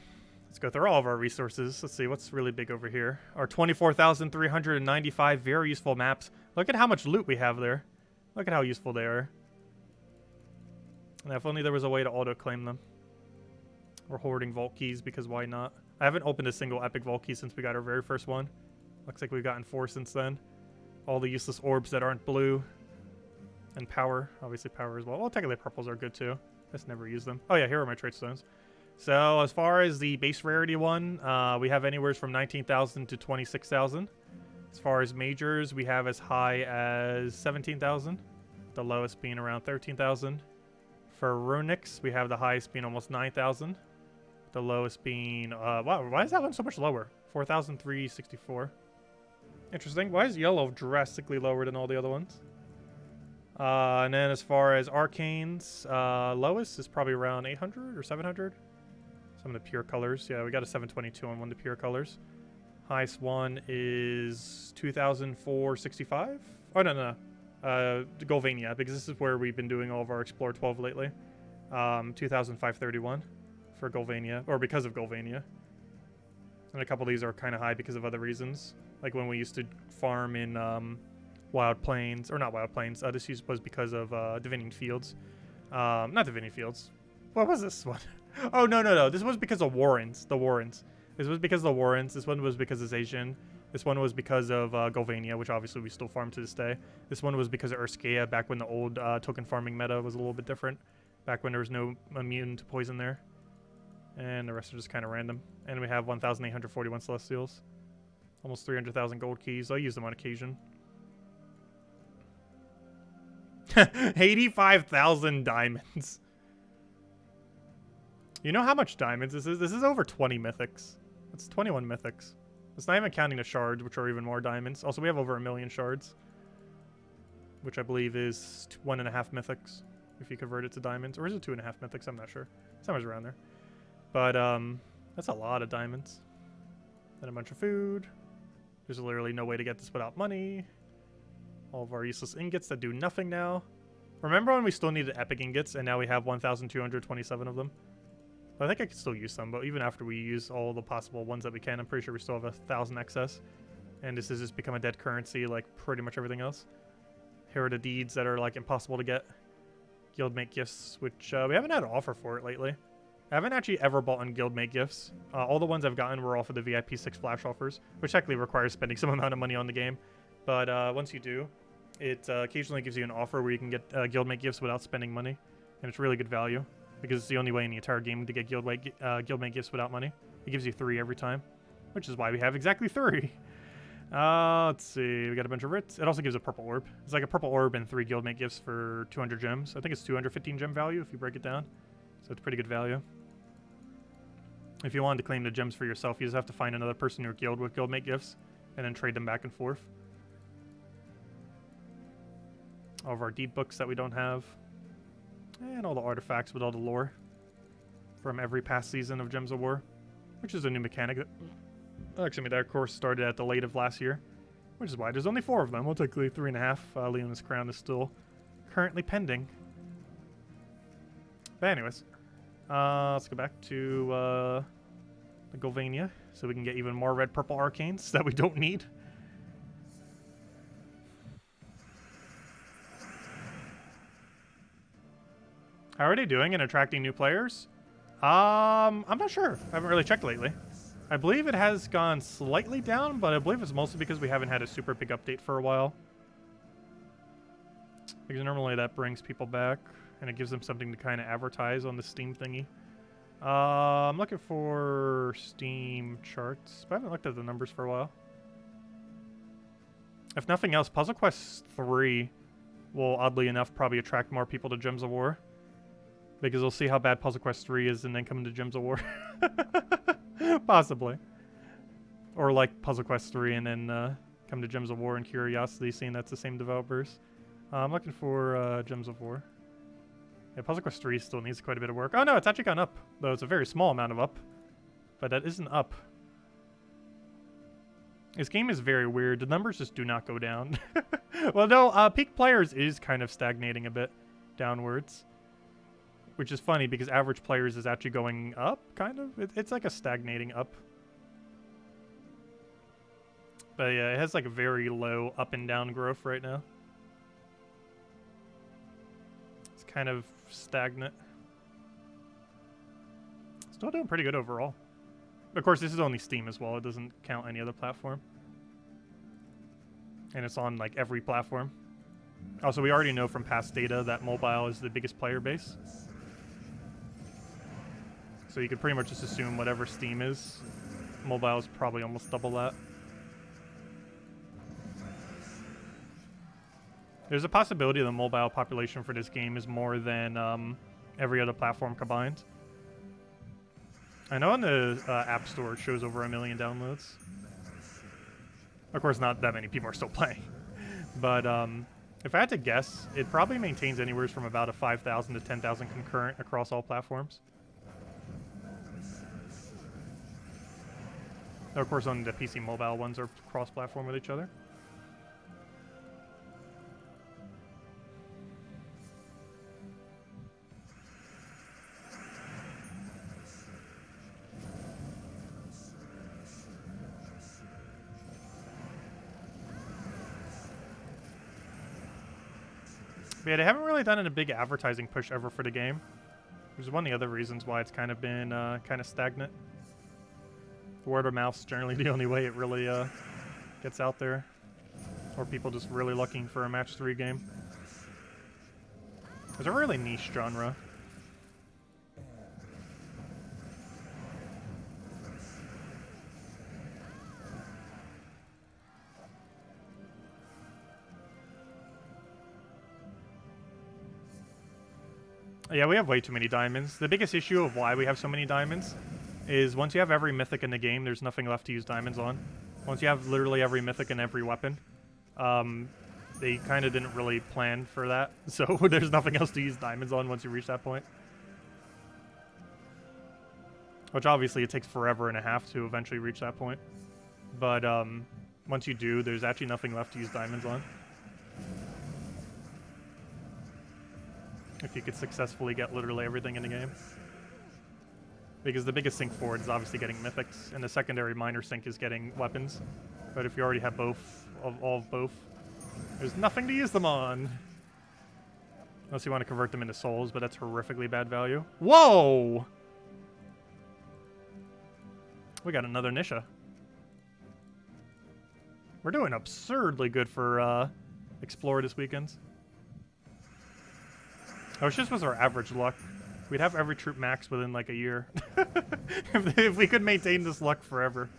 Let's go through all of our resources. Let's see what's really big over here. Our 24,395 very useful maps. Look at how much loot we have there. Look at how useful they are. And if only there was a way to auto-claim them. We're hoarding vault keys because why not? I haven't opened a single epic vault key since we got our very first one. Looks like we've gotten 4 since then. All the useless orbs that aren't blue. And power. Obviously power as well. Well, technically purples are good too. Just never use them. Oh yeah, here are my trade stones. So as far as the base rarity one, we have anywhere from 19,000 to 26,000. As far as majors, we have as high as 17,000. The lowest being around 13,000. For runics, we have the highest being almost 9,000. The lowest being, wow, why is that one so much lower? 4,364. Interesting. Why is yellow drastically lower than all the other ones? And then as far as arcanes, lowest is probably around 800 or 700. Some of the pure colors. Yeah, we got a 722 on one of the pure colors. Highest one is 2,465. Oh, no. Golvania, because this is where we've been doing all of our Explore 12 lately. 2,531 for Golvania, or because of Golvania. And a couple of these are kind of high because of other reasons. Like when we used to farm in Wild Plains, or not Wild Plains, this was because of Divining Fields. Not Divining Fields. What was this one? Oh, no. This was because of Warrens. The Warrens. This was because of the Warrens. This one was because of Zacian. This one was because of Golvania, which obviously we still farm to this day. This one was because of Urskea, back when the old token farming meta was a little bit different. Back when there was no immune to poison there. And the rest are just kind of random. And we have 1,841 Celestials. Almost 300,000 gold keys. I'll use them on occasion. 85,000 diamonds. You know how much diamonds this is? This is over 20 mythics. It's 21 mythics. It's not even counting the shards, which are even more diamonds. Also, we have over 1 million shards. Which I believe is 1.5 mythics. If you convert it to diamonds. Or is it 2.5 mythics? I'm not sure. Somewhere around there. But, that's a lot of diamonds. Then a bunch of food. There's literally no way to get this without money. All of our useless ingots that do nothing now. Remember when we still needed epic ingots and now we have 1,227 of them? I think I could still use some, but even after we use all the possible ones that we can, I'm pretty sure we still have 1,000 excess. And this has just become a dead currency like pretty much everything else. Here are the deeds that are like impossible to get. Guildmate gifts, which we haven't had an offer for it lately. I haven't actually ever bought on Guildmate gifts. All the ones I've gotten were off of the VIP 6 flash offers, which technically requires spending some amount of money on the game. But once you do, it occasionally gives you an offer where you can get Guildmate gifts without spending money. And it's really good value, because it's the only way in the entire game to get Guildmate gifts without money. It gives you 3 every time, which is why we have exactly 3. Let's see, we got a bunch of writs. It also gives a purple orb. It's like a purple orb and 3 Guildmate gifts for 200 gems. I think it's 215 gem value if you break it down. So it's pretty good value. If you wanted to claim the gems for yourself, you just have to find another person in your guild with Guildmate gifts and then trade them back and forth. All of our deed books that we don't have. And all the artifacts with all the lore from every past season of Gems of War, which is a new mechanic that actually that course started at the late of last year, which is why there's only 4 of them. Well, technically 3.5. Leona's Crown is still currently pending. But anyways, let's go back to the Golvania so we can get even more red-purple arcanes that we don't need. How are they doing in attracting new players? I'm not sure. I haven't really checked lately. I believe it has gone slightly down, but I believe it's mostly because we haven't had a super big update for a while. Because normally that brings people back, and it gives them something to kind of advertise on the Steam thingy. I'm looking for Steam charts, but I haven't looked at the numbers for a while. If nothing else, Puzzle Quest 3 will, oddly enough, probably attract more people to Gems of War. Because they'll see how bad Puzzle Quest 3 is and then come into Gems of War. Possibly. Or like Puzzle Quest 3 and then come to Gems of War and Curiosity, seeing that's the same developers. I'm looking for Gems of War. Yeah, Puzzle Quest 3 still needs quite a bit of work. Oh no, it's actually gone up. Though it's a very small amount of up. But that isn't up. This game is very weird. The numbers just do not go down. Well, no, peak players is kind of stagnating a bit downwards. Which is funny because average players is actually going up, kind of. It's like a stagnating up. But yeah, it has like a very low up and down growth right now. It's kind of stagnant. Still doing pretty good overall. Of course, this is only Steam as well. It doesn't count any other platform. And it's on like every platform. Also, we already know from past data that mobile is the biggest player base. So you could pretty much just assume whatever Steam is, mobile is probably almost double that. There's a possibility the mobile population for this game is more than every other platform combined. I know on the App Store it shows over 1 million downloads. Of course, not that many people are still playing. But if I had to guess, it probably maintains anywhere from about a 5,000 to 10,000 concurrent across all platforms. Of course, on the PC mobile ones are cross-platform with each other. But yeah, they haven't really done a big advertising push ever for the game, which is one of the other reasons why it's kind of been kind of stagnant. Word of mouth's generally the only way it really gets out there. Or people just really looking for a match 3 game. It's a really niche genre. Yeah, we have way too many diamonds. The biggest issue of why we have so many diamonds is once you have every mythic in the game, there's nothing left to use diamonds on. Once you have literally every mythic and every weapon, they kind of didn't really plan for that. So there's nothing else to use diamonds on once you reach that point. Which obviously it takes forever and a half to eventually reach that point. But once you do, there's actually nothing left to use diamonds on. If you could successfully get literally everything in the game. Because the biggest sink forward is obviously getting mythics, and the secondary minor sink is getting weapons. But if you already have both, all of both, there's nothing to use them on. Unless you want to convert them into souls, but that's horrifically bad value. Whoa! We got another Nisha. We're doing absurdly good for Explore this weekend. I wish this was our average luck. We'd have every troop max within like a year. if we could maintain this luck forever.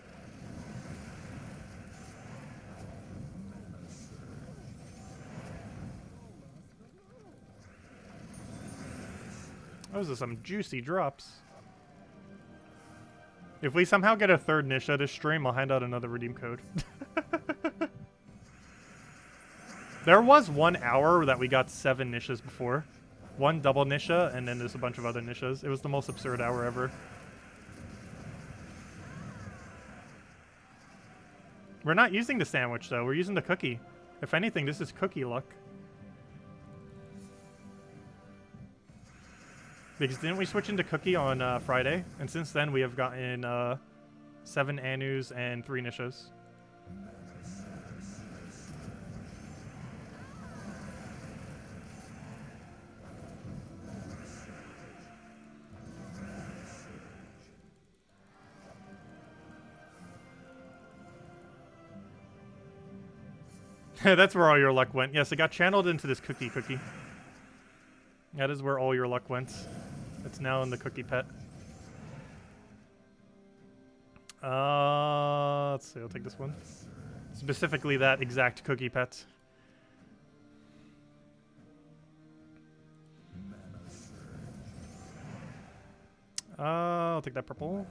Those are some juicy drops. If we somehow get a third Nisha this stream, I'll hand out another redeem code. There was 1 hour that we got 7 Nishas before. 1 double Nisha, and then there's a bunch of other Nishas. It was the most absurd hour ever. We're not using the sandwich, though. We're using the cookie. If anything, this is cookie luck. Because didn't we switch into Cookie on Friday? And since then we have gotten 7 Anus and 3 Nishas. That's where all your luck went. Yes, it got channeled into this Cookie. That is where all your luck went. It's now in the Cookie pet. Let's see, I'll take this one. Specifically that exact Cookie pet. I'll take that purple.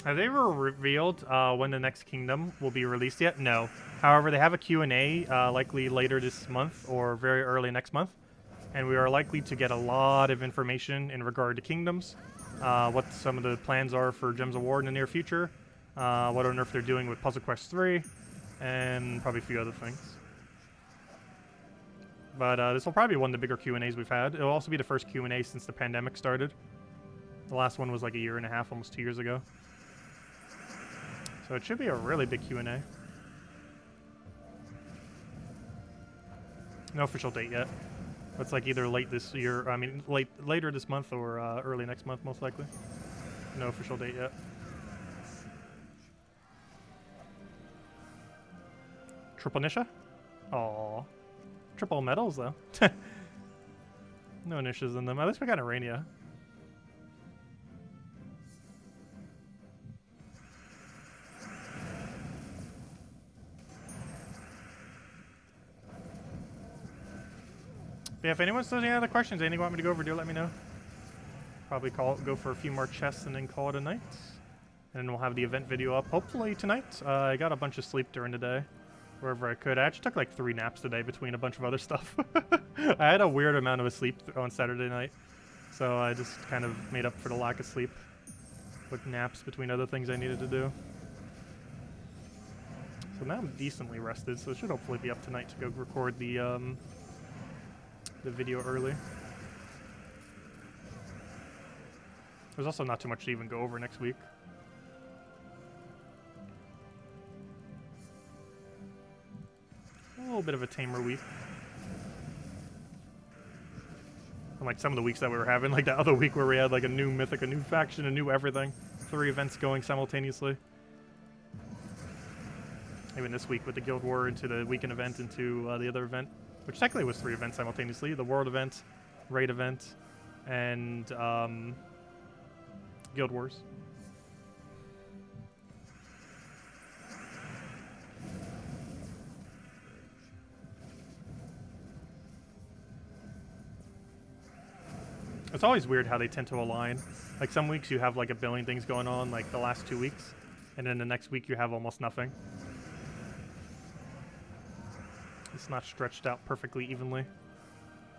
Have they ever revealed when the next kingdom will be released yet? No. However, they have a Q&A likely later this month or very early next month. And we are likely to get a lot of information in regard to kingdoms. What some of the plans are for Gems of War in the near future. What on earth they're doing with Puzzle Quest 3. And probably a few other things. But this will probably be one of the bigger Q&As we've had. It'll also be the first Q&A since the pandemic started. The last one was like a year and a half, almost 2 years ago. So it should be a really big Q&A. No official date yet. It's like either late this year, later this month or early next month, most likely. No official date yet. Triple Nisha? Aww. Triple medals, though. No Nishas in them. At least we got Arania. Yeah, if anyone still has any other questions, anything you want me to go over, do let me know. Probably go for a few more chests and then call it a night. And then we'll have the event video up, hopefully tonight. I got a bunch of sleep during the day, wherever I could. I actually took like 3 naps today between a bunch of other stuff. I had a weird amount of sleep on Saturday night, so I just kind of made up for the lack of sleep with naps between other things I needed to do. So now I'm decently rested, so it should hopefully be up tonight to go record the video early. There's also not too much to even go over next week. A little bit of a tamer week. Unlike some of the weeks that we were having, like that other week where we had like a new mythic, a new faction, a new everything. 3 events going simultaneously. Even this week with the Guild War into the weekend event into the other event. Which technically was 3 events simultaneously. The World event, Raid event, and Guild Wars. It's always weird how they tend to align. Like some weeks you have like a billion things going on like the last 2 weeks. And then the next week you have almost nothing. It's not stretched out perfectly evenly.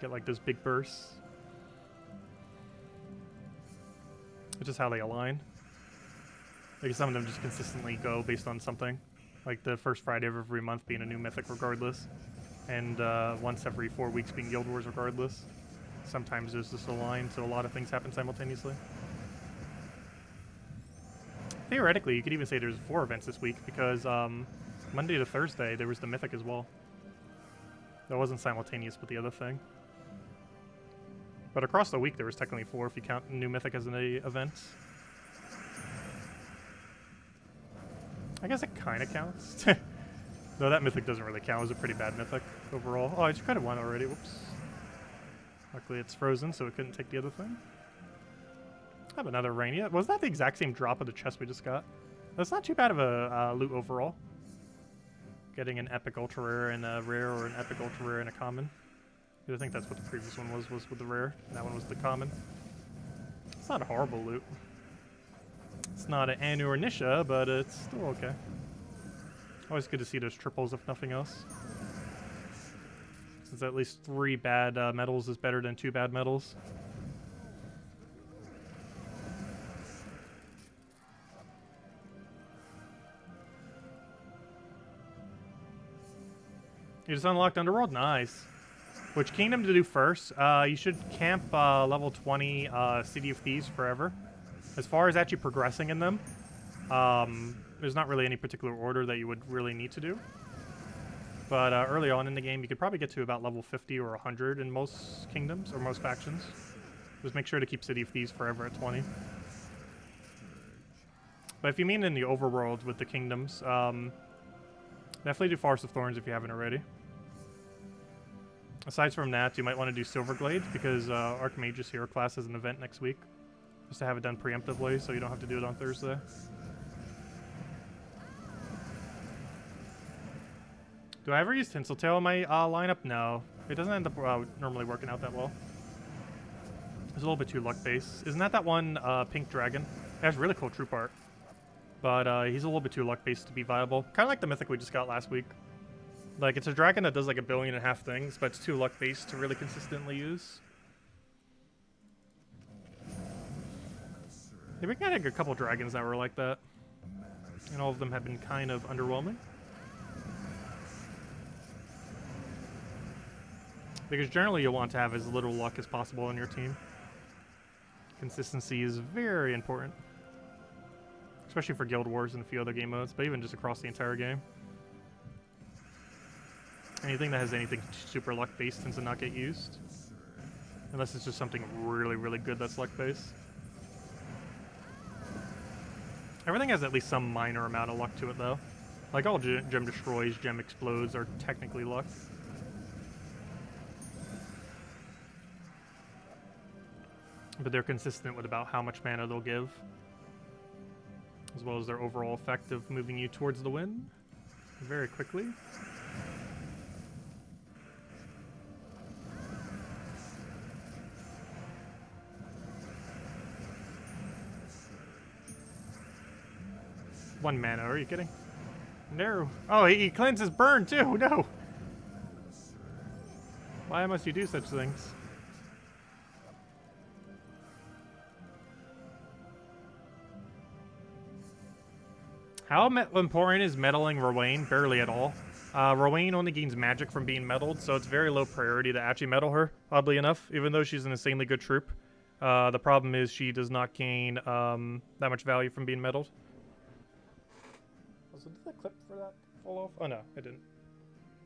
Get like those big bursts. Which is how they align. Like some of them just consistently go based on something. Like the first Friday of every month being a new mythic regardless. And once every 4 weeks being Guild Wars regardless. Sometimes there's just a line, so a lot of things happen simultaneously. Theoretically, you could even say there's 4 events this week because Monday to Thursday there was the mythic as well. That wasn't simultaneous with the other thing. But across the week, there was technically 4 if you count New Mythic as an event. I guess it kind of counts. No, that Mythic doesn't really count. It was a pretty bad Mythic overall. Oh, I just tried one already. Whoops. Luckily, it's frozen, so it couldn't take the other thing. I have another Rainy. Was that the exact same drop of the chest we just got? That's not too bad of a loot overall. Getting an epic ultra rare and a rare, or an epic ultra rare and a common. I think that's what the previous one was with the rare. That one was the common. It's not a horrible loot. It's not an Anu or Nisha, but it's still okay. Always good to see those triples if nothing else. Since at least 3 bad medals is better than 2 bad medals. You just unlocked Underworld? Nice. Which kingdom to do first? You should camp level 20 City of Thieves forever. As far as actually progressing in them, there's not really any particular order that you would really need to do. But early on in the game, you could probably get to about level 50 or 100 in most kingdoms or most factions. Just make sure to keep City of Thieves forever at 20. But if you mean in the overworld with the kingdoms, definitely do Forest of Thorns if you haven't already. Aside from that, you might want to do Silverglade because Archmage's Hero Class has an event next week. Just to have it done preemptively so you don't have to do it on Thursday. Do I ever use Tinseltail in my lineup? No. It doesn't end up normally working out that well. It's a little bit too luck-based. Isn't that one pink dragon? It has really cool troop art. But he's a little bit too luck-based to be viable. Kind of like the mythic we just got last week. Like, it's a dragon that does like 1.5 billion things, but it's too luck-based to really consistently use. Yeah, we got a couple dragons that were like that. And all of them have been kind of underwhelming. Because generally you'll want to have as little luck as possible on your team. Consistency is very important. Especially for Guild Wars and a few other game modes, but even just across the entire game. Anything that has anything super luck-based tends to not get used. Unless it's just something really, really good that's luck-based. Everything has at least some minor amount of luck to it, though. Like all Gem Destroys, Gem Explodes are technically luck. But they're consistent with about how much mana they'll give. As well as their overall effect of moving you towards the win very quickly. One mana, are you kidding? No. Oh, he cleanses burn too, no! Why must you do such things? How important is meddling Rowan? Barely at all. Rowan only gains magic from being meddled, so it's very low priority to actually meddle her, oddly enough, even though she's an insanely good troop. The problem is she does not gain that much value from being meddled. Also, did the clip for that fall off? Oh no, it didn't.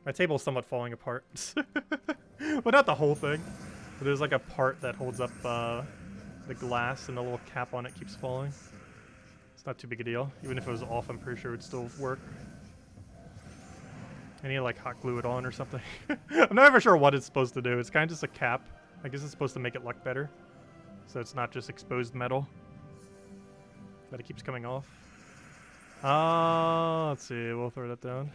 My table is somewhat falling apart. Well, not the whole thing. But there's like a part that holds up the glass and the little cap on it keeps falling. It's not too big a deal. Even if it was off, I'm pretty sure it would still work. I need to like hot glue it on or something. I'm not ever sure what it's supposed to do. It's kind of just a cap. I guess it's supposed to make it look better. So it's not just exposed metal. But it keeps coming off. Let's see. We'll throw that down.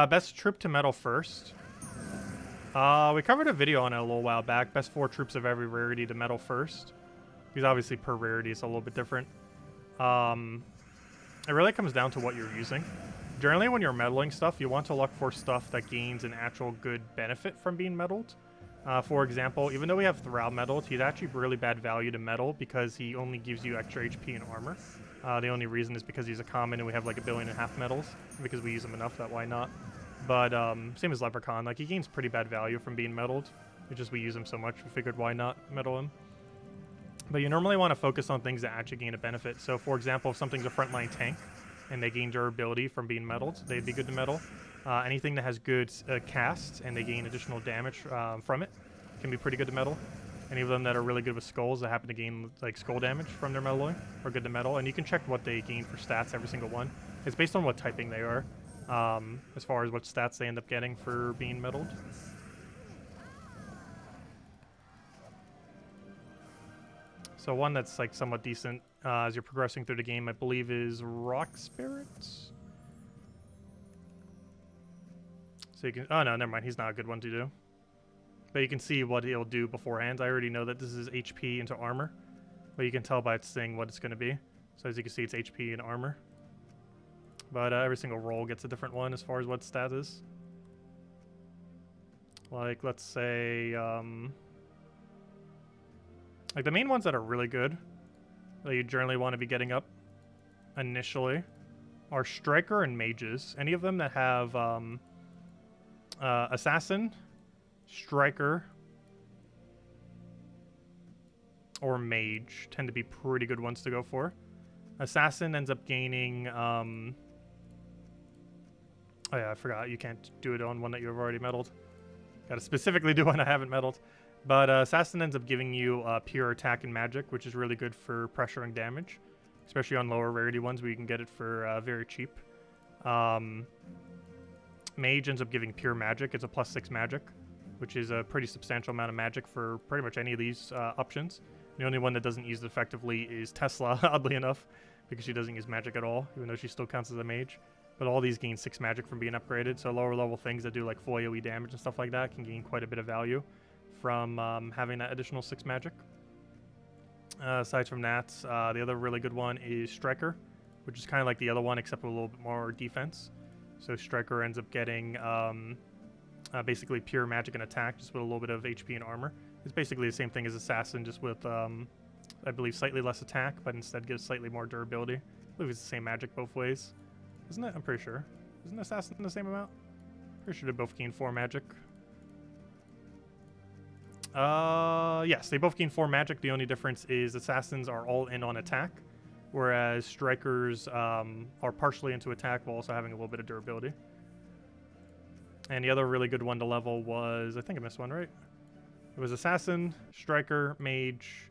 Best troop to metal first. We covered a video on it a little while back. Best 4 troops of every rarity to metal first. Because obviously per rarity it's a little bit different. It really comes down to what you're using. Generally when you're meddling stuff, you want to look for stuff that gains an actual good benefit from being meddled. For example, even though we have Thrall meddled, he's actually really bad value to meddle because he only gives you extra HP and armor. The only reason is because he's a common and we have like 1.5 billion medals. Because we use him enough that why not. But same as Leprechaun, like he gains pretty bad value from being meddled. It's just we use him so much, we figured why not meddle him. But you normally want to focus on things that actually gain a benefit. So for example, if something's a frontline tank and they gain durability from being meddled, they'd be good to meddle. Anything that has good cast and they gain additional damage from it can be pretty good to meddle. Any of them that are really good with skulls that happen to gain like skull damage from their meddling are good to meddle. And you can check what they gain for stats, every single one. It's based on what typing they are, as far as what stats they end up getting for being meddled. So one that's like somewhat decent as you're progressing through the game, I believe, is Rock Spirits. So you can, oh no, never mind, he's not a good one to do. But you can see what he'll do beforehand. I already know that this is HP into armor, but you can tell by its thing what it's going to be. So as you can see, it's HP and armor. But every single roll gets a different one as far as what stat is. Like, let's say, Like the main ones that are really good that you generally want to be getting up initially are Striker and Mages. Any of them that have Assassin, Striker, or Mage tend to be pretty good ones to go for. Assassin ends up gaining... oh yeah, I forgot. You can't do it on one that you've already medaled. Gotta specifically do one I haven't medaled. But Assassin ends up giving you pure attack and magic, which is really good for pressuring damage. Especially on lower rarity ones where you can get it for very cheap. Mage ends up giving pure magic. It's a +6 magic, which is a pretty substantial amount of magic for pretty much any of these options. The only one that doesn't use it effectively is Tesla, oddly enough, because she doesn't use magic at all, even though she still counts as a mage. But all these gain 6 magic from being upgraded, so lower level things that do like full AoE damage and stuff like that can gain quite a bit of value from having that additional 6 magic. Aside from that, the other really good one is Striker, which is kind of like the other one except with a little bit more defense. So Striker ends up getting basically pure magic and attack, just with a little bit of HP and armor. It's basically the same thing as Assassin, just with, I believe, slightly less attack, but instead gives slightly more durability. I believe it's the same magic both ways. Isn't it? I'm pretty sure. Isn't Assassin the same amount? Pretty sure they both gain 4 magic. Yes, they both gain 4 magic. The only difference is Assassins are all in on attack, whereas Strikers are partially into attack while also having a little bit of durability. And the other really good one to level was, I think I missed one, right? It was Assassin, Striker, Mage.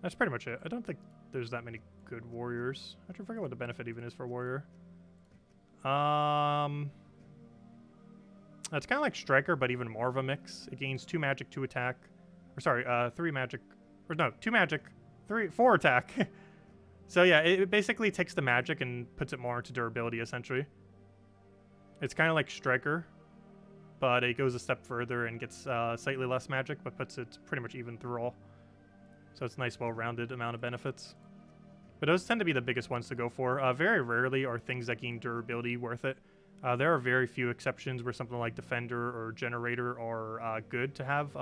That's pretty much it. I don't think there's that many good warriors. I forget what the benefit even is for a warrior. It's kind of like Striker, but even more of a mix. It gains 2 magic, 2 attack. Or sorry, 3 magic. Or no, 2 magic, 4 attack. So yeah, it basically takes the magic and puts it more into durability, essentially. It's kind of like Striker, but it goes a step further and gets slightly less magic, but puts it pretty much even through all. So it's a nice, well-rounded amount of benefits. But those tend to be the biggest ones to go for. Very rarely are things that gain durability worth it. There are very few exceptions where something like Defender or Generator are good to have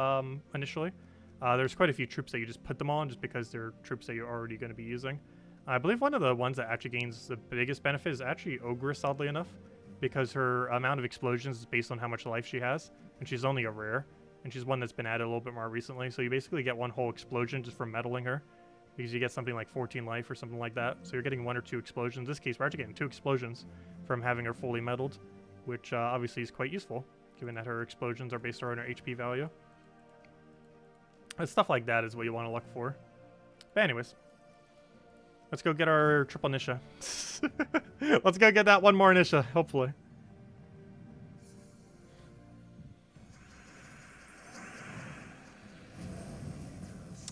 initially. There's quite a few troops that you just put them on just because they're troops that you're already going to be using. I believe one of the ones that actually gains the biggest benefit is actually Ogress, oddly enough, because her amount of explosions is based on how much life she has, and she's only a rare, and she's one that's been added a little bit more recently, so you basically get one whole explosion just from meddling her, because you get something like 14 life or something like that, so you're getting 1 or 2 explosions. In this case, we're actually getting 2 explosions from having her fully meddled, which obviously is quite useful, given that her explosions are based on her HP value. And stuff like that is what you want to look for. But anyways, let's go get our triple Nisha. Let's go get that one more Nisha, hopefully.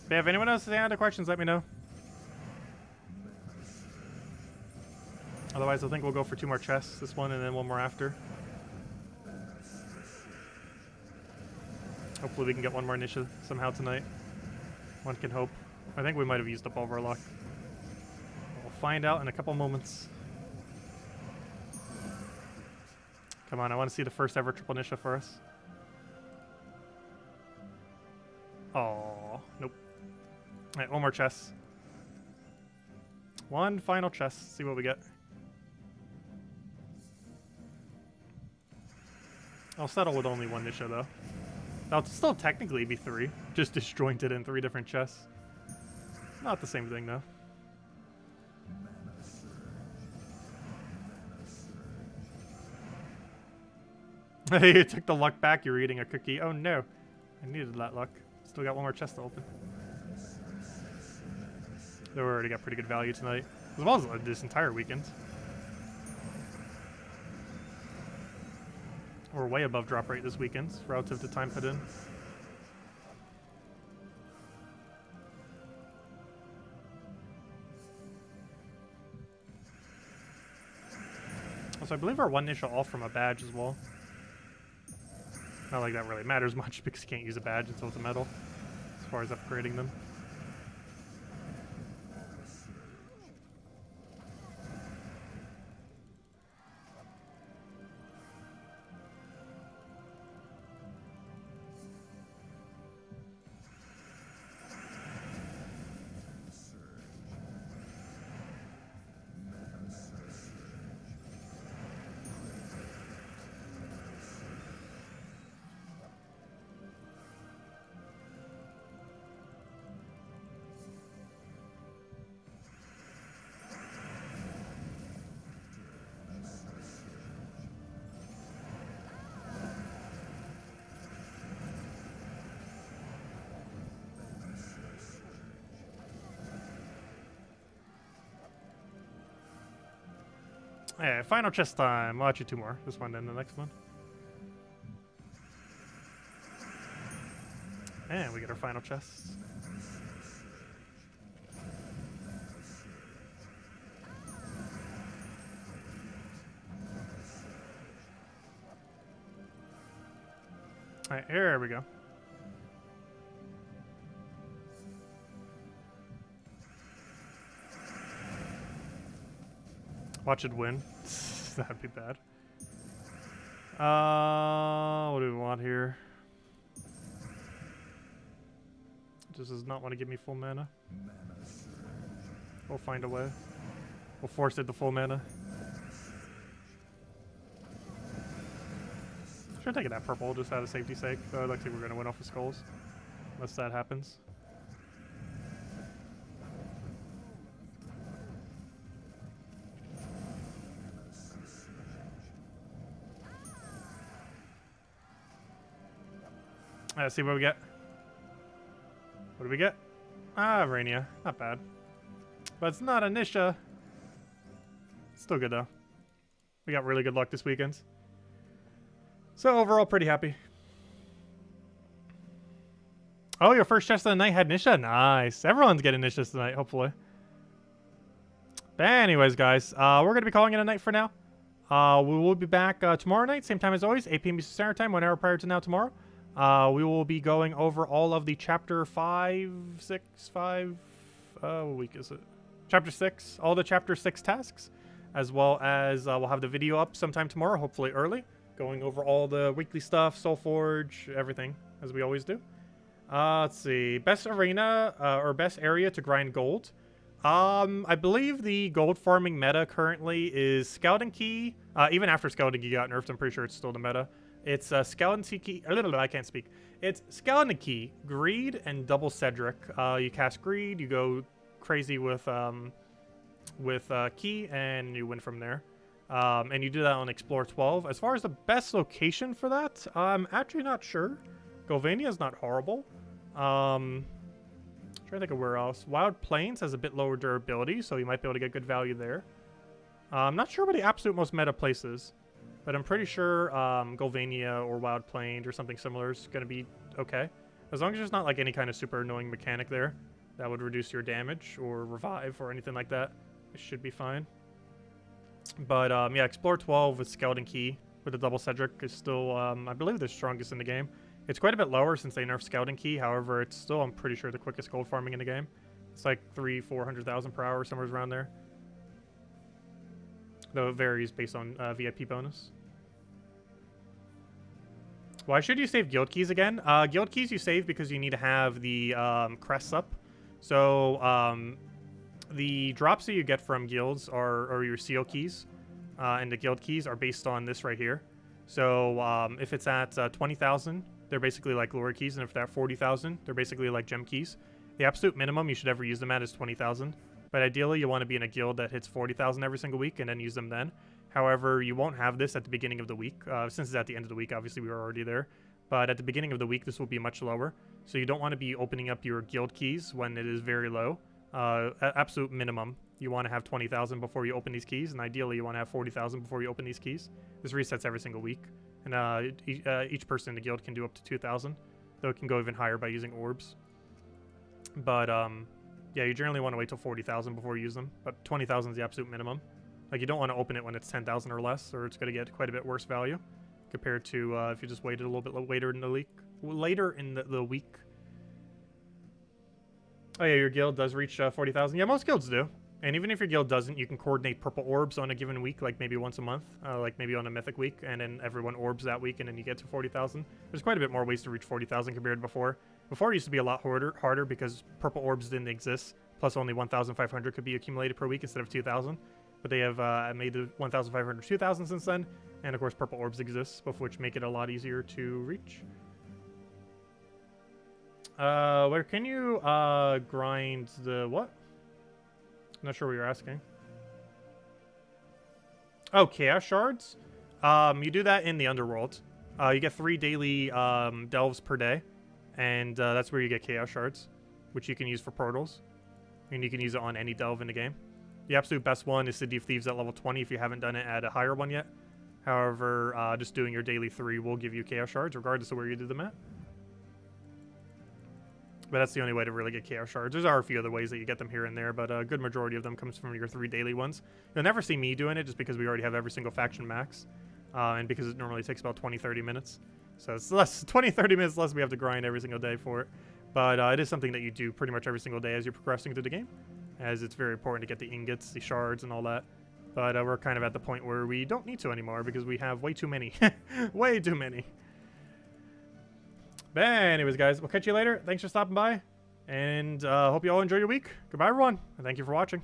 But if anyone else has any other questions, let me know. Otherwise, I think we'll go for 2 more chests, this one and then 1 more after. Hopefully we can get 1 more Nisha somehow tonight. One can hope. I think we might have used up all of our luck. We'll find out in a couple moments. Come on, I want to see the first ever triple Nisha for us. Oh, nope. Alright, 1 more chest. 1 final chest. See what we get. I'll settle with only 1 Nisha though. That'll still technically be 3, just disjointed in 3 different chests. Not the same thing though. You took the luck back, you're eating a cookie. Oh no, I needed that luck. Still got 1 more chest to open. They already got pretty good value tonight, as well as this entire weekend. We're way above drop rate this weekend, relative to time put in. Also, I believe our 1 Nisha all from a badge as well. Not like that really matters much because you can't use a badge until it's a medal, as far as upgrading them. Hey, final chest time. I'll watch you 2 more. This one and the next one. And we get our final chest. Alright, here we go. Watch it win. That'd be bad. What do we want here? Just does not want to give me full mana. We'll find a way. We'll force it to full mana. Should take that purple just out of safety's sake. Though it looks like we're gonna win off of skulls. Unless that happens. Let's see what we get. What do we get? Ah, Rainia. Not bad. But it's not a Nisha. Still good, though. We got really good luck this weekend. So, overall, pretty happy. Oh, your first chest of the night had Nisha? Nice. Everyone's getting Nishas tonight, hopefully. But anyways, guys, we're going to be calling it a night for now. We will be back tomorrow night, same time as always, 8 p.m. Eastern Standard Time, 1 hour prior to now tomorrow. We will be going over all of the chapter 5, 6, 5, what week is it? Chapter 6, all the chapter 6 tasks, as well as we'll have the video up sometime tomorrow, hopefully early, going over all the weekly stuff, Soulforge, everything, as we always do. Let's see, best arena, or best area to grind gold. I believe the gold farming meta currently is Skeleton Key. Even after Skeleton Key got nerfed, I'm pretty sure it's still the meta. It's Skeleton Key. I can't speak. It's Skeleton Key, Greed, and Double Cedric. You cast Greed, you go crazy with Key, and you win from there. And you do that on Explore 12. As far as the best location for that, I'm actually not sure. Golvania is not horrible. Trying to think of where else. Wild Plains has a bit lower durability, so you might be able to get good value there. I'm not sure where the absolute most meta place is. But I'm pretty sure Golvania or Wild Plains or something similar is going to be okay. As long as there's not like any kind of super annoying mechanic there that would reduce your damage or revive or anything like that, it should be fine. But yeah, Explore 12 with Skeleton Key with the Double Cedric is still, I believe, the strongest in the game. It's quite a bit lower since they nerfed Skeleton Key. However, it's still, I'm pretty sure, the quickest gold farming in the game. It's like 300,000-400,000 per hour, somewhere around there. Though it varies based on VIP bonus. Why should you save guild keys again? Guild keys you save because you need to have the crests up. So the drops that you get from guilds are your seal keys. And the guild keys are based on this right here. So if it's at 20,000, they're basically like lure keys. And if they're at 40,000, they're basically like gem keys. The absolute minimum you should ever use them at is 20,000. But ideally, you want to be in a guild that hits 40,000 every single week and then use them then. However, you won't have this at the beginning of the week. Since it's at the end of the week, obviously we were already there. But at the beginning of the week, this will be much lower. So you don't want to be opening up your guild keys when it is very low. At absolute minimum, you want to have 20,000 before you open these keys. And ideally, you want to have 40,000 before you open these keys. This resets every single week. And each person in the guild can do up to 2,000. Though it can go even higher by using orbs. But yeah, you generally want to wait till 40,000 before you use them, but 20,000 is the absolute minimum. Like, you don't want to open it when it's 10,000 or less, or it's going to get quite a bit worse value compared to if you just waited a little bit later in the week. Oh yeah, your guild does reach 40,000. Yeah, most guilds do. And even if your guild doesn't, you can coordinate purple orbs on a given week, like maybe once a month, like maybe on a mythic week, and then everyone orbs that week, and then you get to 40,000. There's quite a bit more ways to reach 40,000 compared to before. Before it used to be a lot harder because purple orbs didn't exist, plus only 1,500 could be accumulated per week instead of 2,000. But they have made the 1,500 2,000 since then, and of course purple orbs exist, both of which make it a lot easier to reach. Where can you grind the what? I'm not sure what you're asking. Oh, Chaos Shards? You do that in the Underworld. You get 3 daily delves per day. And that's where you get Chaos Shards, which you can use for portals. And you can use it on any delve in the game. The absolute best one is City of Thieves at level 20 if you haven't done it at a higher one yet. However, just doing your daily 3 will give you Chaos Shards regardless of where you do them at. But that's the only way to really get Chaos Shards. There are a few other ways that you get them here and there, but a good majority of them comes from your 3 daily ones. You'll never see me doing it just because we already have every single faction max. And because it normally takes about 20-30 minutes. So it's less 20-30 minutes less we have to grind every single day for it. But it is something that you do pretty much every single day as you're progressing through the game, as it's very important to get the ingots, the shards, and all that. But we're kind of at the point where we don't need to anymore because we have way too many. Way too many. But anyways, guys, we'll catch you later. Thanks for stopping by. And hope you all enjoy your week. Goodbye, everyone. And thank you for watching.